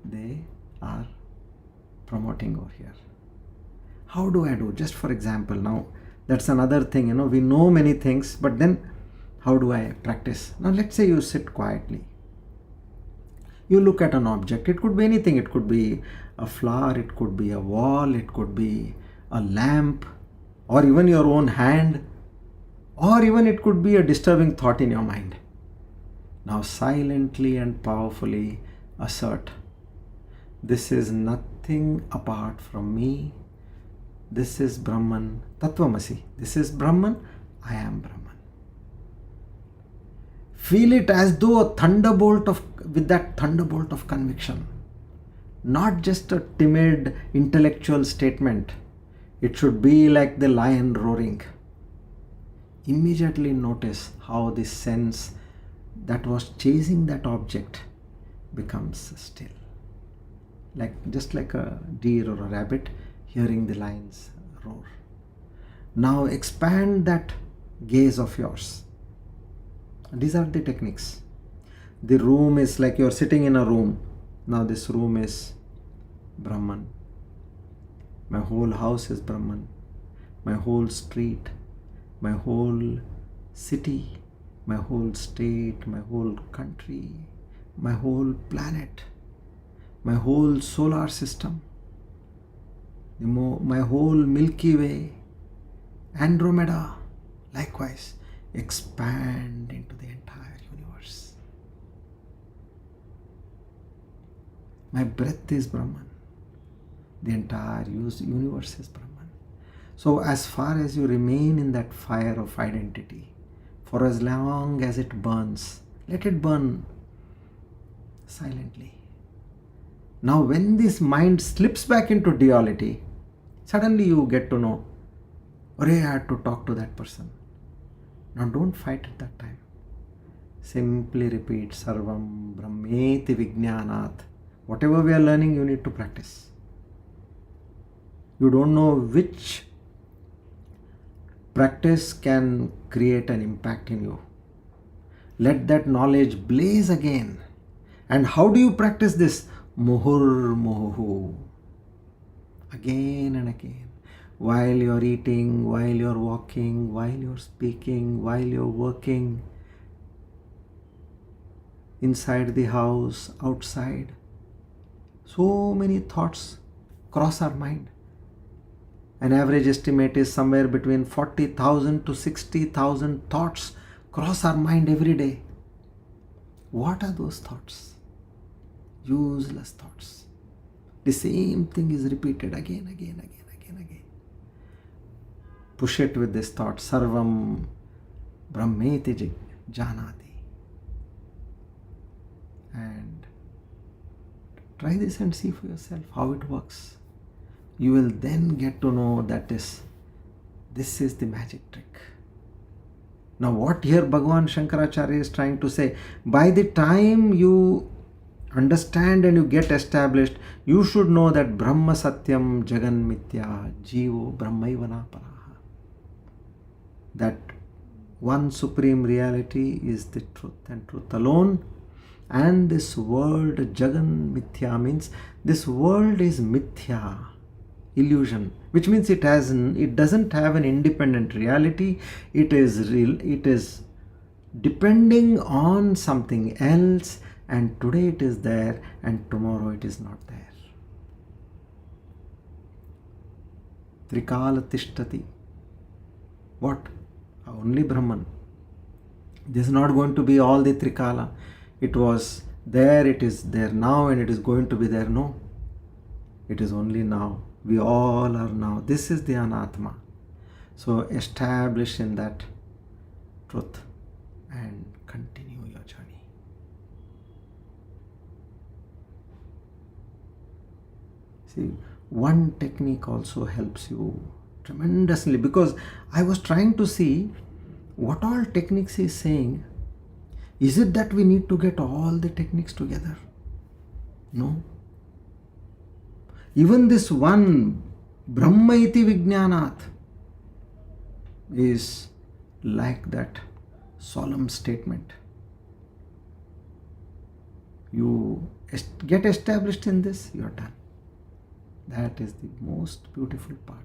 they are promoting over here. How do I do? Just for example, now that's another thing, we know many things, but then how do I practice? Now let's say you sit quietly. You look at an object. It could be anything. It could be a flower, it could be a wall, it could be a lamp, or even your own hand, or even it could be a disturbing thought in your mind. Now silently and powerfully assert, this is nothing apart from me. This is Brahman, Tattvamasi. This is Brahman, I am Brahman. Feel it as though with that thunderbolt of conviction. Not just a timid intellectual statement. It should be like the lion roaring. Immediately notice how the sense that was chasing that object becomes still. Just like a deer or a rabbit hearing the lion's roar. Now expand that gaze of yours. These are the techniques. The room is like you're sitting in a room. Now this room is Brahman. My whole house is Brahman. My whole street, my whole city, my whole state, my whole country, my whole planet, my whole solar system, my whole Milky Way, Andromeda, likewise, expand into the entire universe. My breath is Brahman. The entire universe is Brahman. So as far as you remain in that fire of identity, for as long as it burns, let it burn silently. Now when this mind slips back into duality, suddenly you get to know, I had to talk to that person. Now don't fight at that time. Simply repeat Sarvam Brahmeti Vijnanat. Whatever we are learning, you need to practice. You don't know which practice can create an impact in you. Let that knowledge blaze again. And how do you practice this? Muhur muhu. Again and again. While you're eating, while you're walking, while you're speaking, while you're working, inside the house, outside. So many thoughts cross our mind. An average estimate is somewhere between 40,000 to 60,000 thoughts cross our mind every day. What are those thoughts? Useless thoughts. The same thing is repeated again. Push it with this thought, Sarvam Brahmeti Janati. And try this and see for yourself how it works. You will then get to know that this is the magic trick. Now what here Bhagavan Shankaracharya is trying to say, by the time you understand and you get established, you should know that Brahma Satyam Jagan Mithya Jivo Brahmaivana Paraha. That one supreme reality is the truth and truth alone. And this world Jagan Mithya means this world is Mithya, illusion, which means it doesn't have an independent reality. It is depending on something else, and today it is there and tomorrow it is not there. Trikala Tishtati. What? Only Brahman. This is not going to be all the Trikala. It was there, it is there now, and it is going to be there. No. It is only now. We all are now. This is the Anatma. So establish in that truth and continue your journey. See, one technique also helps you tremendously, because I was trying to see what all techniques he is saying. Is it that we need to get all the techniques together? No. Even this one Brahma iti Vijnanat is like that solemn statement. You get established in this, you are done. That is the most beautiful part.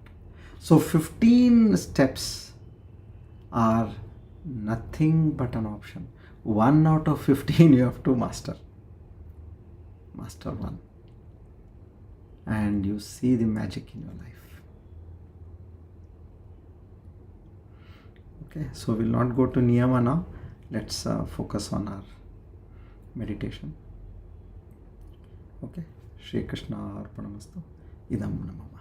So 15 steps are nothing but an option. 1 out of 15 you have to master. Master 1. And you see the magic in your life. Okay, so we'll not go to Niyama now. Let's focus on our meditation. Okay, Shri Krishna Arpanamastu. Idam Namama.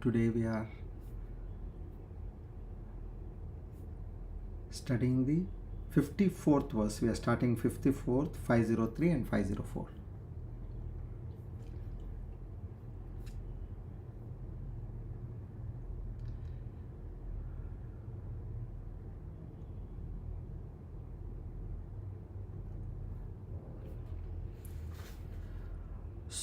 Today we are studying the 54th verse. We are starting 54th, 503 and 504.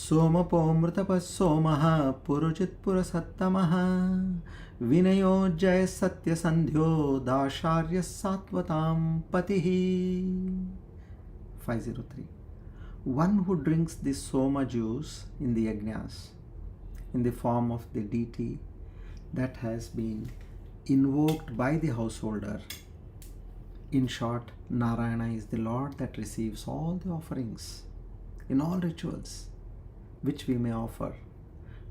सोमपोमृतपः सोमः पुरुचित्पुरसत्तमः विनयो जय सत्यसन्ध्यो दाशार्यः सात्वतां पतिः. 503. One who drinks the soma juice in the yajnas in the form of the deity that has been invoked by the householder. In short, Narayana is the Lord that receives all the offerings in all rituals which we may offer,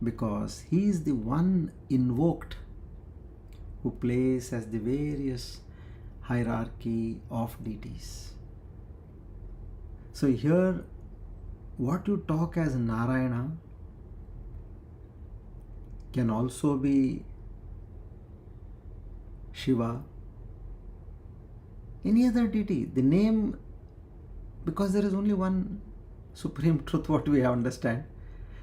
because he is the one invoked who plays as the various hierarchy of deities. So here, what you talk as Narayana can also be Shiva, any other deity. The name, because there is only one supreme truth what we understand.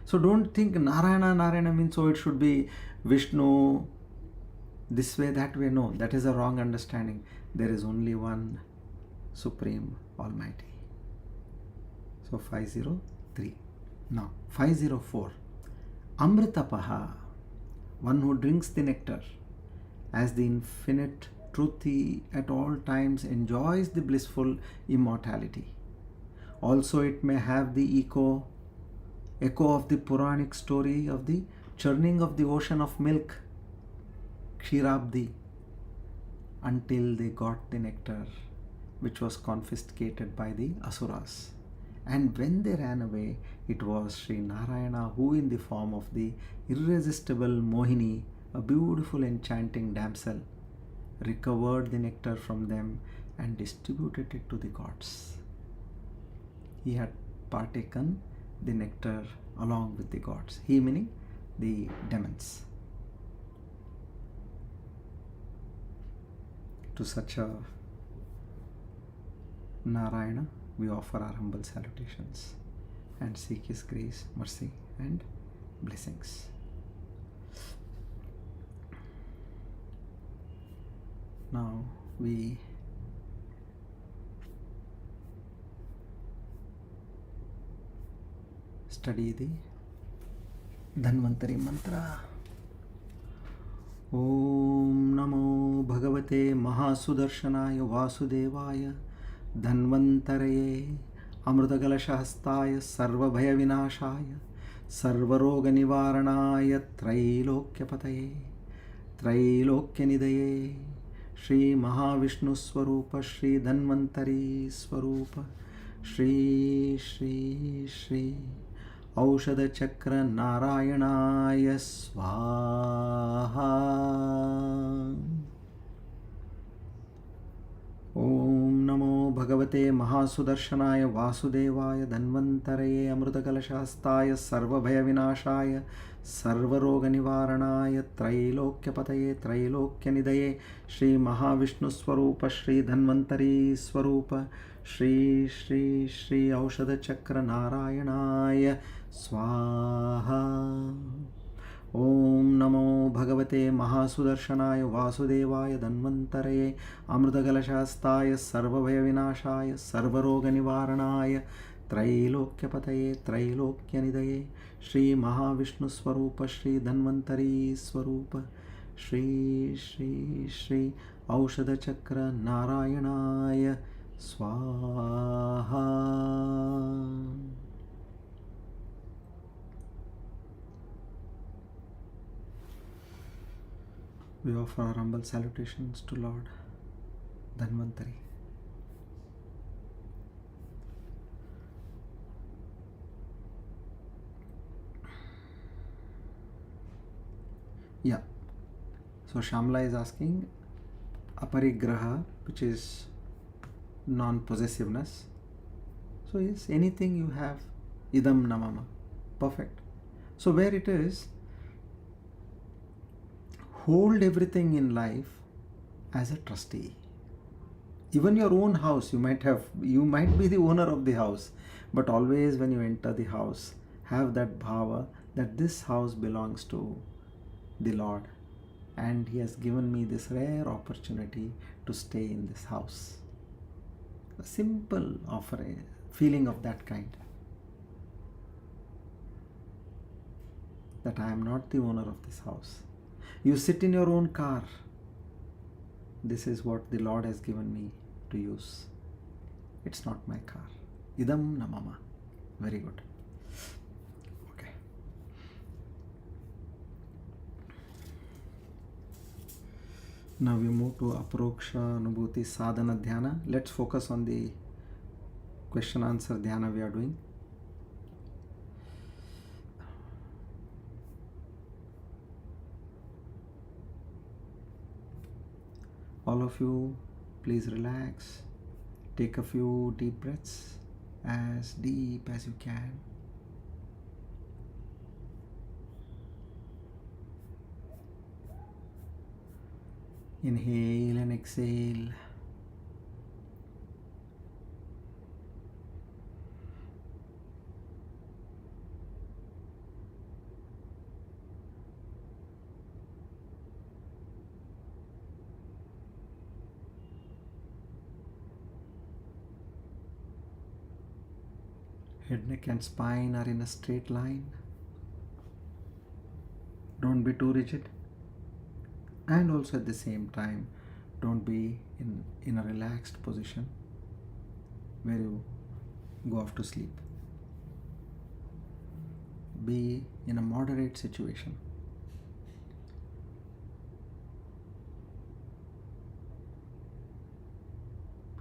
So don't think Narayana means so it should be Vishnu, this way, that way. No, that is a wrong understanding. There is only one Supreme Almighty. So 503. Now 504. Amritapaha, one who drinks the nectar. As the infinite truth, he at all times enjoys the blissful immortality. Also it may have the echo of the Puranic story of the churning of the ocean of milk, Kshirabdi, until they got the nectar which was confiscated by the Asuras. And when they ran away, it was Sri Narayana who, in the form of the irresistible Mohini, a beautiful enchanting damsel, recovered the nectar from them and distributed it to the gods. He had partaken the nectar along with the gods. He meaning the demons. To such a Narayana, we offer our humble salutations and seek his grace, mercy and blessings. Now we study the Dhanvantari mantra. Om Namo Bhagavate Mahasudarshanaya Vasudevaya Dhanvantaraye Amrutakalashahastaya Sarvabhaya Vinashaya Sarvaroga Nivaranaya Trailokyapataye Trailokyanidaya Shri Mahavishnu Swarupa Shri Dhanvantari Swarupa Shri Shri Shri Aushadha Chakra Narayanaaya Swaha. Om Namo Bhagavate Mahasudarshanaya Vasudevaya Dhanvantaraye Amrutakalashahastaya Sarvabhaya Vinashaya Sarvaroga Nivaranaya Trailokyapataye Trailokyanidaya Shri Mahavishnu Swarupa Shri Dhanvantari Swarupa Shri Shri Shri Aushadha Chakra Narayanaya Swaha. Om Namo Bhagavate Mahasudarshanaya Vasudevaya Dhanvantaraye Amrutakalashahastaya Sarvabhaya Vinashaya Sarvaroga Nivaranaya Trailokyapataye Trailokyanidaya Shri Mahavishnu Swarupa Shri Dhanvantari Swarupa Shri Shri Shri Aushadha Chakra Narayanaya Swaha. We offer our humble salutations to Lord Dhanvantari. Yeah. So Shamla is asking aparigraha, which is non-possessiveness. So yes, anything you have, idam namama, perfect. So where it is, hold everything in life as a trustee. Even your own house, you might be the owner of the house, but always when you enter the house, have that bhava that this house belongs to the Lord, and He has given me this rare opportunity to stay in this house. A simple offering, feeling of that kind. That I am not the owner of this house. You sit in your own car. This is what the Lord has given me to use. It's not my car. Idam na mama. Very good. Okay. Now we move to Aparoksha Anubhuti Sadhana Dhyana. Let's focus on the question answer dhyana we are doing. All of you, please relax. Take a few deep breaths, as deep as you can. Inhale and exhale. Head, neck and spine are in a straight line. Don't be too rigid. And also at the same time, don't be in a relaxed position where you go off to sleep. Be in a moderate situation.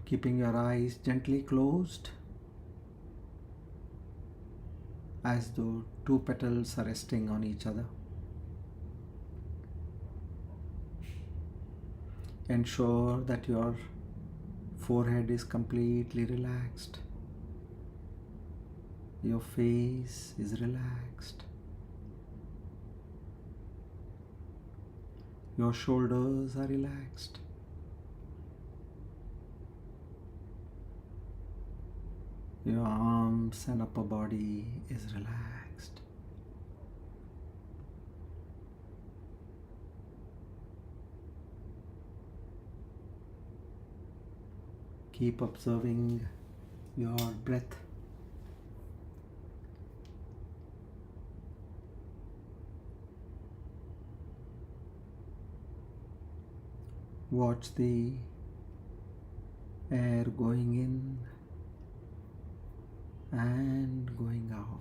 Keeping your eyes gently closed, as though two petals are resting on each other. Ensure that your forehead is completely relaxed. Your face is relaxed. Your shoulders are relaxed. Your arms and upper body is relaxed. Keep observing your breath. Watch the air going in and going out.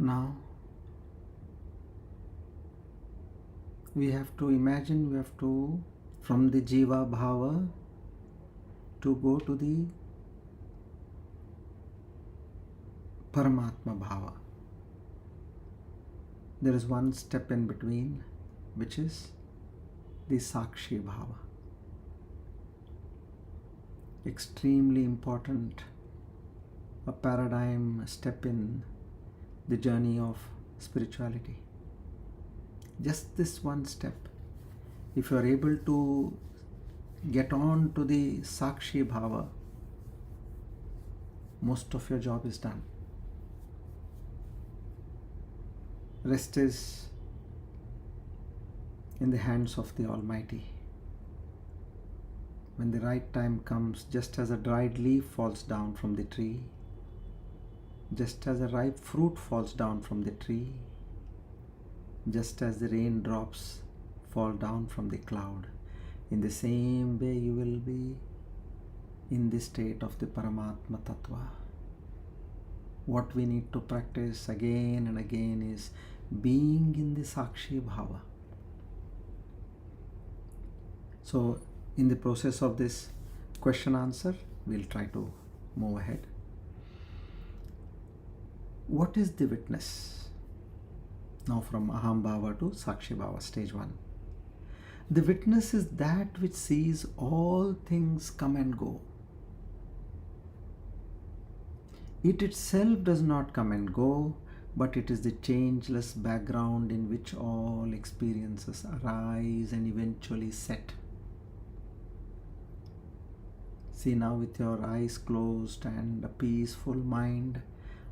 Now we have to imagine, from the Jiva Bhava to go to the Paramatma Bhava. There is one step in between, which is the Sakshi Bhava. Extremely important, a paradigm step in the journey of spirituality. Just this one step. If you are able to get on to the Sakshi Bhava, most of your job is done. Rest is in the hands of the Almighty. When the right time comes, just as a dried leaf falls down from the tree, just as a ripe fruit falls down from the tree, just as the raindrops fall down from the cloud, in the same way you will be in the state of the Paramatma Tattva. What we need to practice again and again is being in the Sakshi Bhava. So, in the process of this question answer, we'll try to move ahead. What is the witness? Now from Aham Bhava to Sakshi Bhava, stage 1. The witness is that which sees all things come and go. It itself does not come and go, but it is the changeless background in which all experiences arise and eventually set. See now, with your eyes closed and a peaceful mind,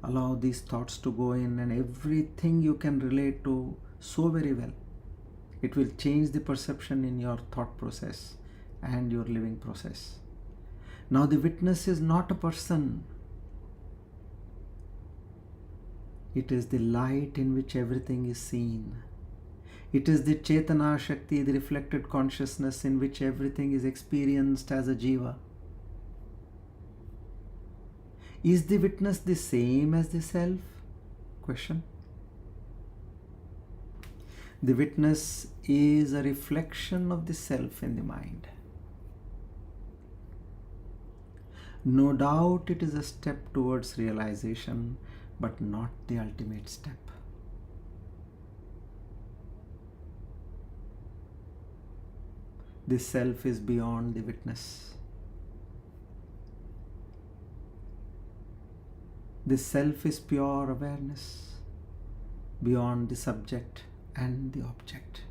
allow these thoughts to go in, and everything you can relate to so very well. It will change the perception in your thought process and your living process. Now the witness is not a person. It is the light in which everything is seen. It is the Chetana Shakti, the reflected consciousness in which everything is experienced as a jiva. Is the witness the same as the self? Question. The witness is a reflection of the self in the mind. No doubt it is a step towards realization, but not the ultimate step. The self is beyond the witness. The self is pure awareness, beyond the subject and the object.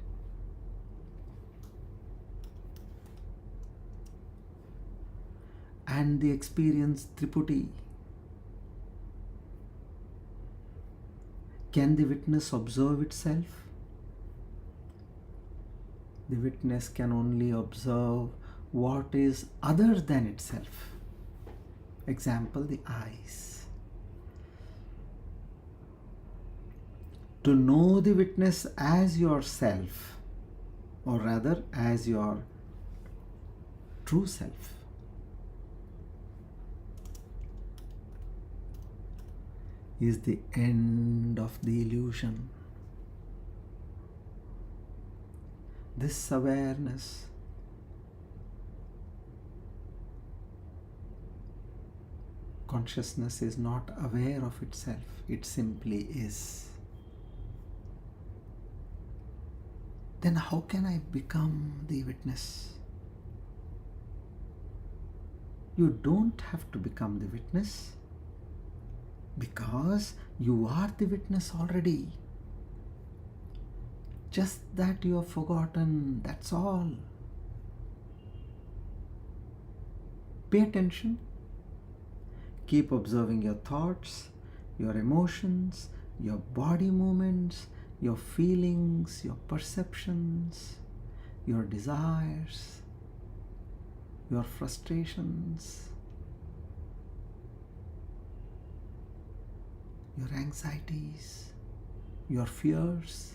And the experience Triputi. Can the witness observe itself? The witness can only observe what is other than itself. Example, the eyes. To know the witness as yourself, or rather as your true self, is the end of the illusion. This awareness consciousness is not aware of itself, it simply is. Then how can I become the witness? You don't have to become the witness, because you are the witness already. Just that you have forgotten, that's all. Pay attention. Keep observing your thoughts, your emotions, your body movements, your feelings, your perceptions, your desires, your frustrations, your anxieties, your fears.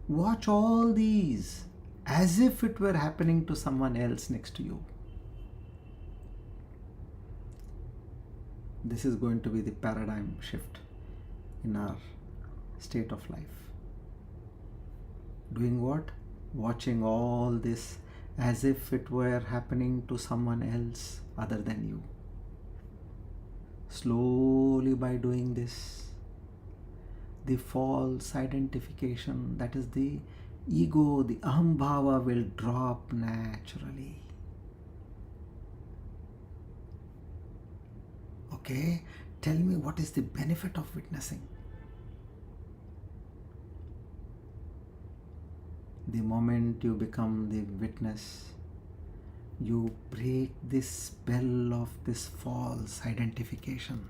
Watch all these as if it were happening to someone else next to you. This is going to be the paradigm shift in our state of life. Doing what? Watching all this as if it were happening to someone else other than you. Slowly, by doing this, the false identification, that is the ego, the aham bhava, will drop naturally. Okay, tell me, what is the benefit of witnessing? The moment you become the witness, you break this spell of this false identification.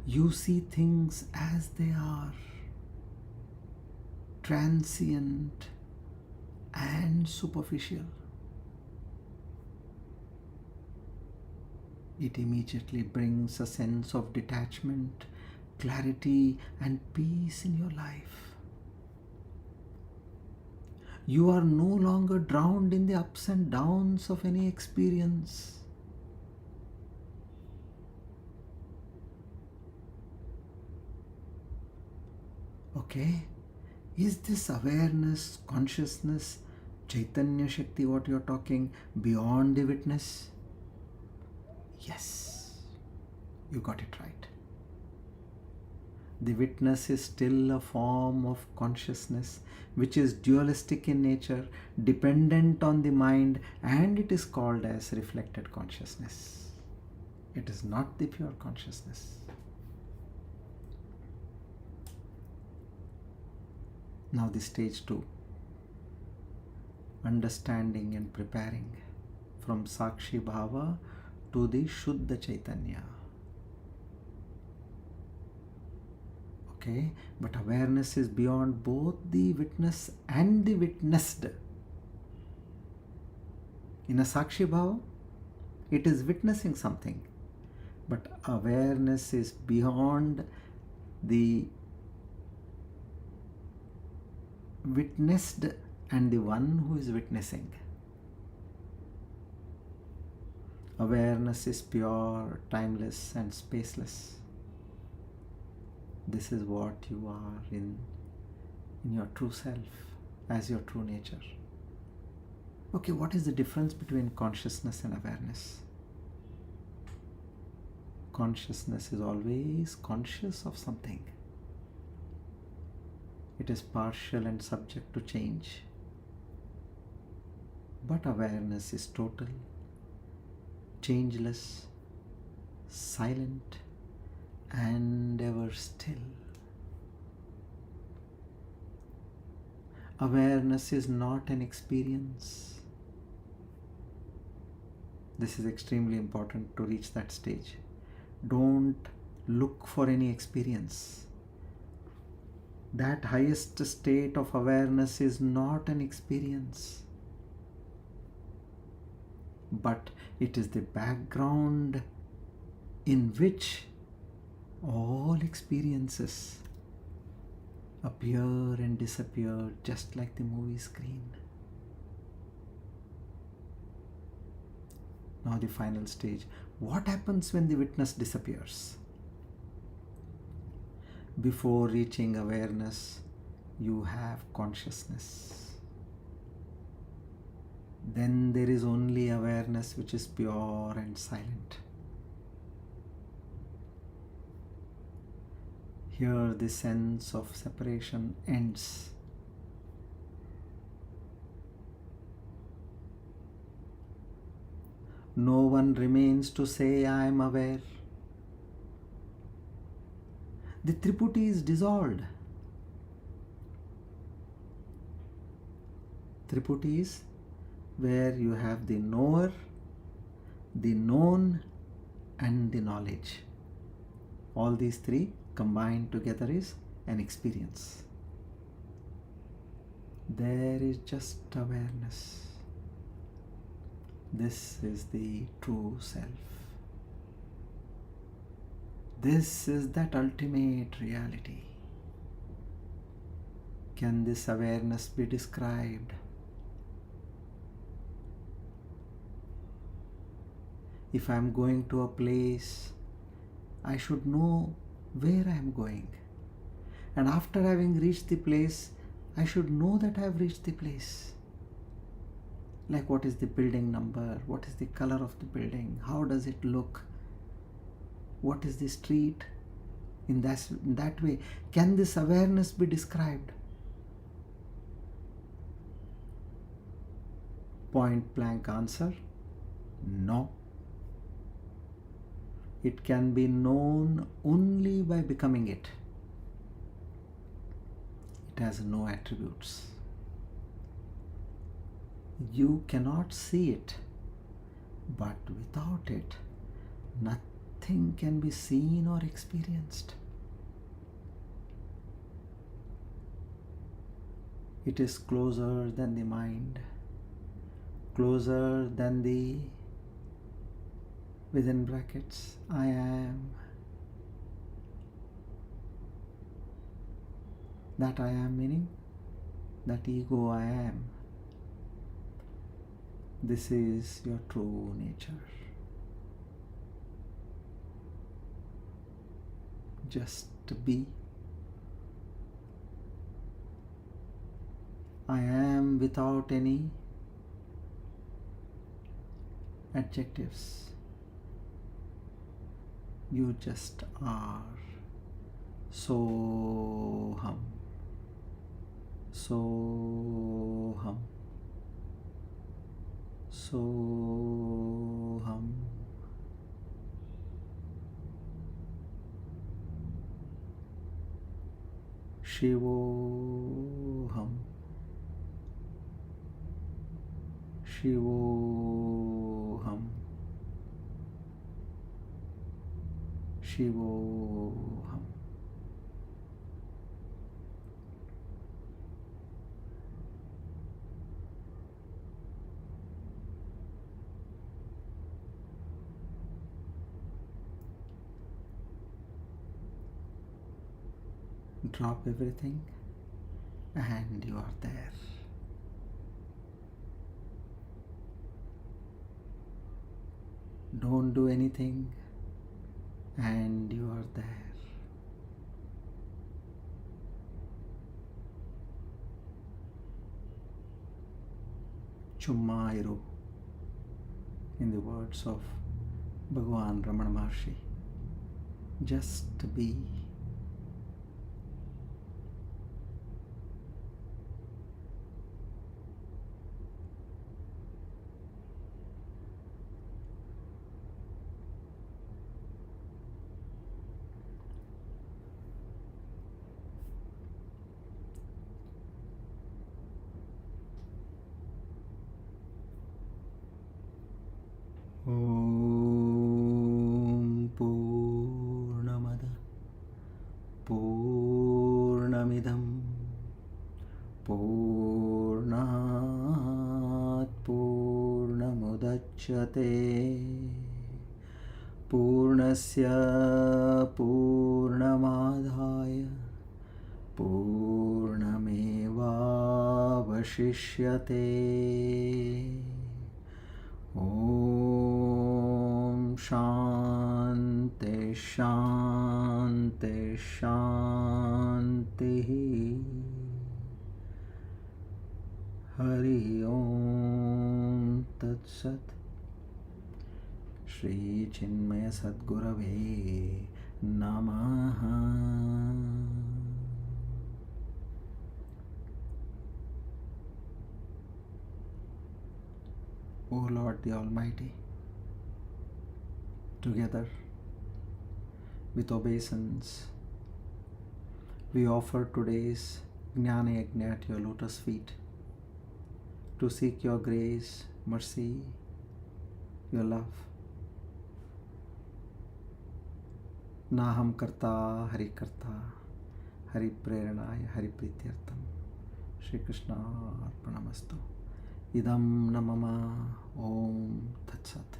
You see things as they are, transient and superficial. It immediately brings a sense of detachment, clarity, and peace in your life. You are no longer drowned in the ups and downs of any experience. Okay? Is this awareness, consciousness, Chaitanya Shakti, what you're talking, beyond the witness? Yes, you got it right. The witness is still a form of consciousness which is dualistic in nature, dependent on the mind, and it is called as reflected consciousness. It is not the pure consciousness. Now the stage 2. Understanding and preparing from Sakshi Bhava to the Shuddha Chaitanya. Okay, but awareness is beyond both the witness and the witnessed. In a Sakshi Bhava, it is witnessing something, but awareness is beyond the witnessed and the one who is witnessing. Awareness is pure, timeless, and spaceless. This is what you are in your true self, as your true nature. Okay, what is the difference between consciousness and awareness? Consciousness is always conscious of something. It is partial and subject to change. But awareness is total, changeless, silent, and ever still. Awareness is not an experience. This is extremely important to reach that stage. Don't look for any experience. That highest state of awareness is not an experience, but it is the background in which all experiences appear and disappear, just like the movie screen. Now the final stage. What happens when the witness disappears? Before reaching awareness, you have consciousness. Then there is only awareness which is pure and silent. Here the sense of separation ends. No one remains to say, I am aware. The Triputi is dissolved. Triputi is where you have the knower, the known, and the knowledge. All these three combined together is an experience. There is just awareness. This is the true self. This is that ultimate reality. Can this awareness be described? If I am going to a place, I should know where I am going. And after having reached the place, I should know that I have reached the place. Like, what is the building number? What is the color of the building? How does it look? What is the street? In that way, can this awareness be described? Point blank answer, no. It can be known only by becoming it. It has no attributes. You cannot see it, but without it, nothing can be seen or experienced. It is closer than the mind, closer than the, within brackets, I am. That I am meaning, that ego I am. This is your true nature. Just be. I am without any adjectives. You just are. Soham. Soham. Soham. Shivoham. Shivoham. Shivoham. Drop everything and you are there. Don't do anything and you are there. Chumma iru, in the words of Bhagavan Ramana Maharshi. Just be. Om Purnamada Purnamidam Purnat Purnamudachyate Purnasya Purnamadhaya Purnamevavashishyate. Om Shanti Shanti Shanti. Hari Om Tat Sat. Shri Chinmaya Sadgurave Namaha. O Lord the Almighty, together with obeisance, we offer today's Jnana Yajna at your lotus feet to seek your grace, mercy, your love. Naham karta hari preranaya hari prityartam. Shri Krishna arpanamastu. Idam namama. Om Tat Sat.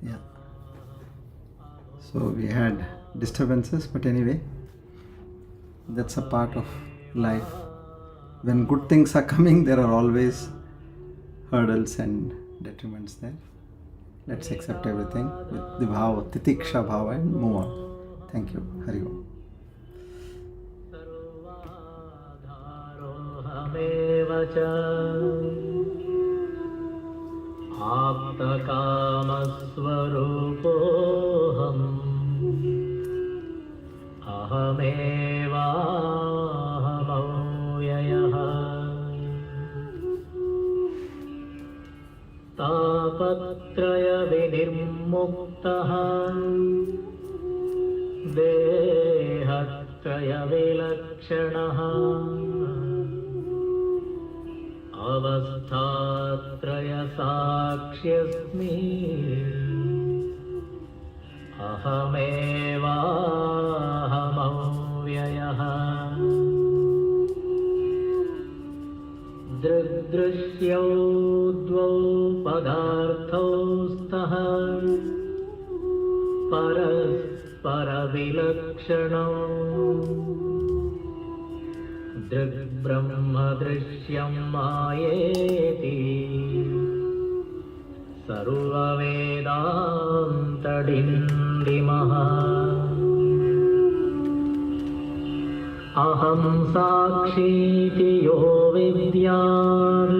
Yeah. So we had disturbances, but anyway, that's a part of life. When good things are coming, there are always hurdles and detriments there. Let's accept everything with the bhava, titiksha bhava, and move on. Thank you. Hari Om. सर्वाधारोऽहमेव च आप्तकामस्वरूपोऽहम् अहमेवाहमव्ययः तापत्रयविनिर्मुक्तः देहत्रयविलक्षणः अवस्थात्रयसाक्ष्यस्मि अहमेवाहमव्ययः दृग्दृश्यौ द्वौ पदार्थौ स्तः परस्परविलक्षणौ दृग्ब्रह्मदृश्यं मायेति सर्ववेदान्तडिण्डिमः अहं साक्षीति यो विद्यात्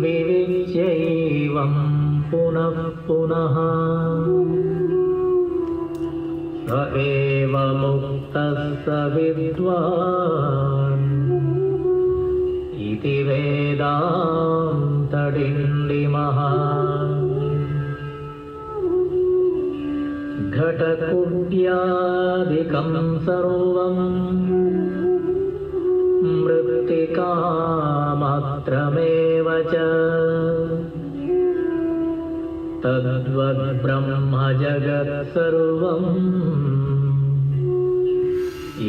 विविच्यैवं पुनः पुनः स एव मुक्तः स विद्वान् इति वेदान्तडिण्डिमः घटकुड्यादिकं सर्वं मृत्तिकामात्रमेव च तद्वद्ब्रह्म जगत् सर्वम्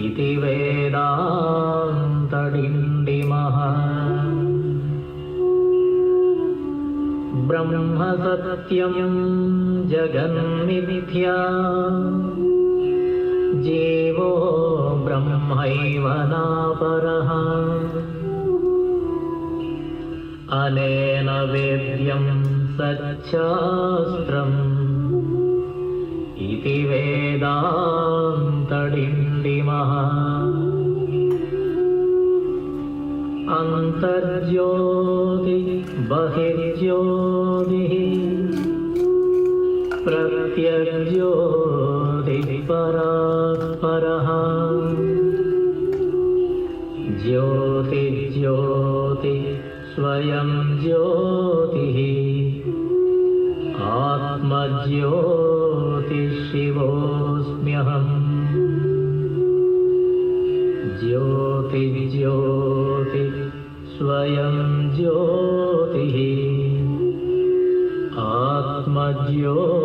इति वेदान्तडिण्डिमः ब्रह्म सत्यं जगन्मिथ्या जीवो ब्रह्मैव नापरः अनेन वेद्यं सच्छास्त्रम् इति वेदान्तडिण्डिमः अन्तर्ज्योति बहिर्ज्योतिः प्रत्यग्ज्योतिः परात्परः ज्योतिज्योति स्वयं ज्योतिः आत्मज्योतिशिवोऽस्म्यहम् ज्योतिज्योति स्वयं ज्योतिः आत्मज्योतिः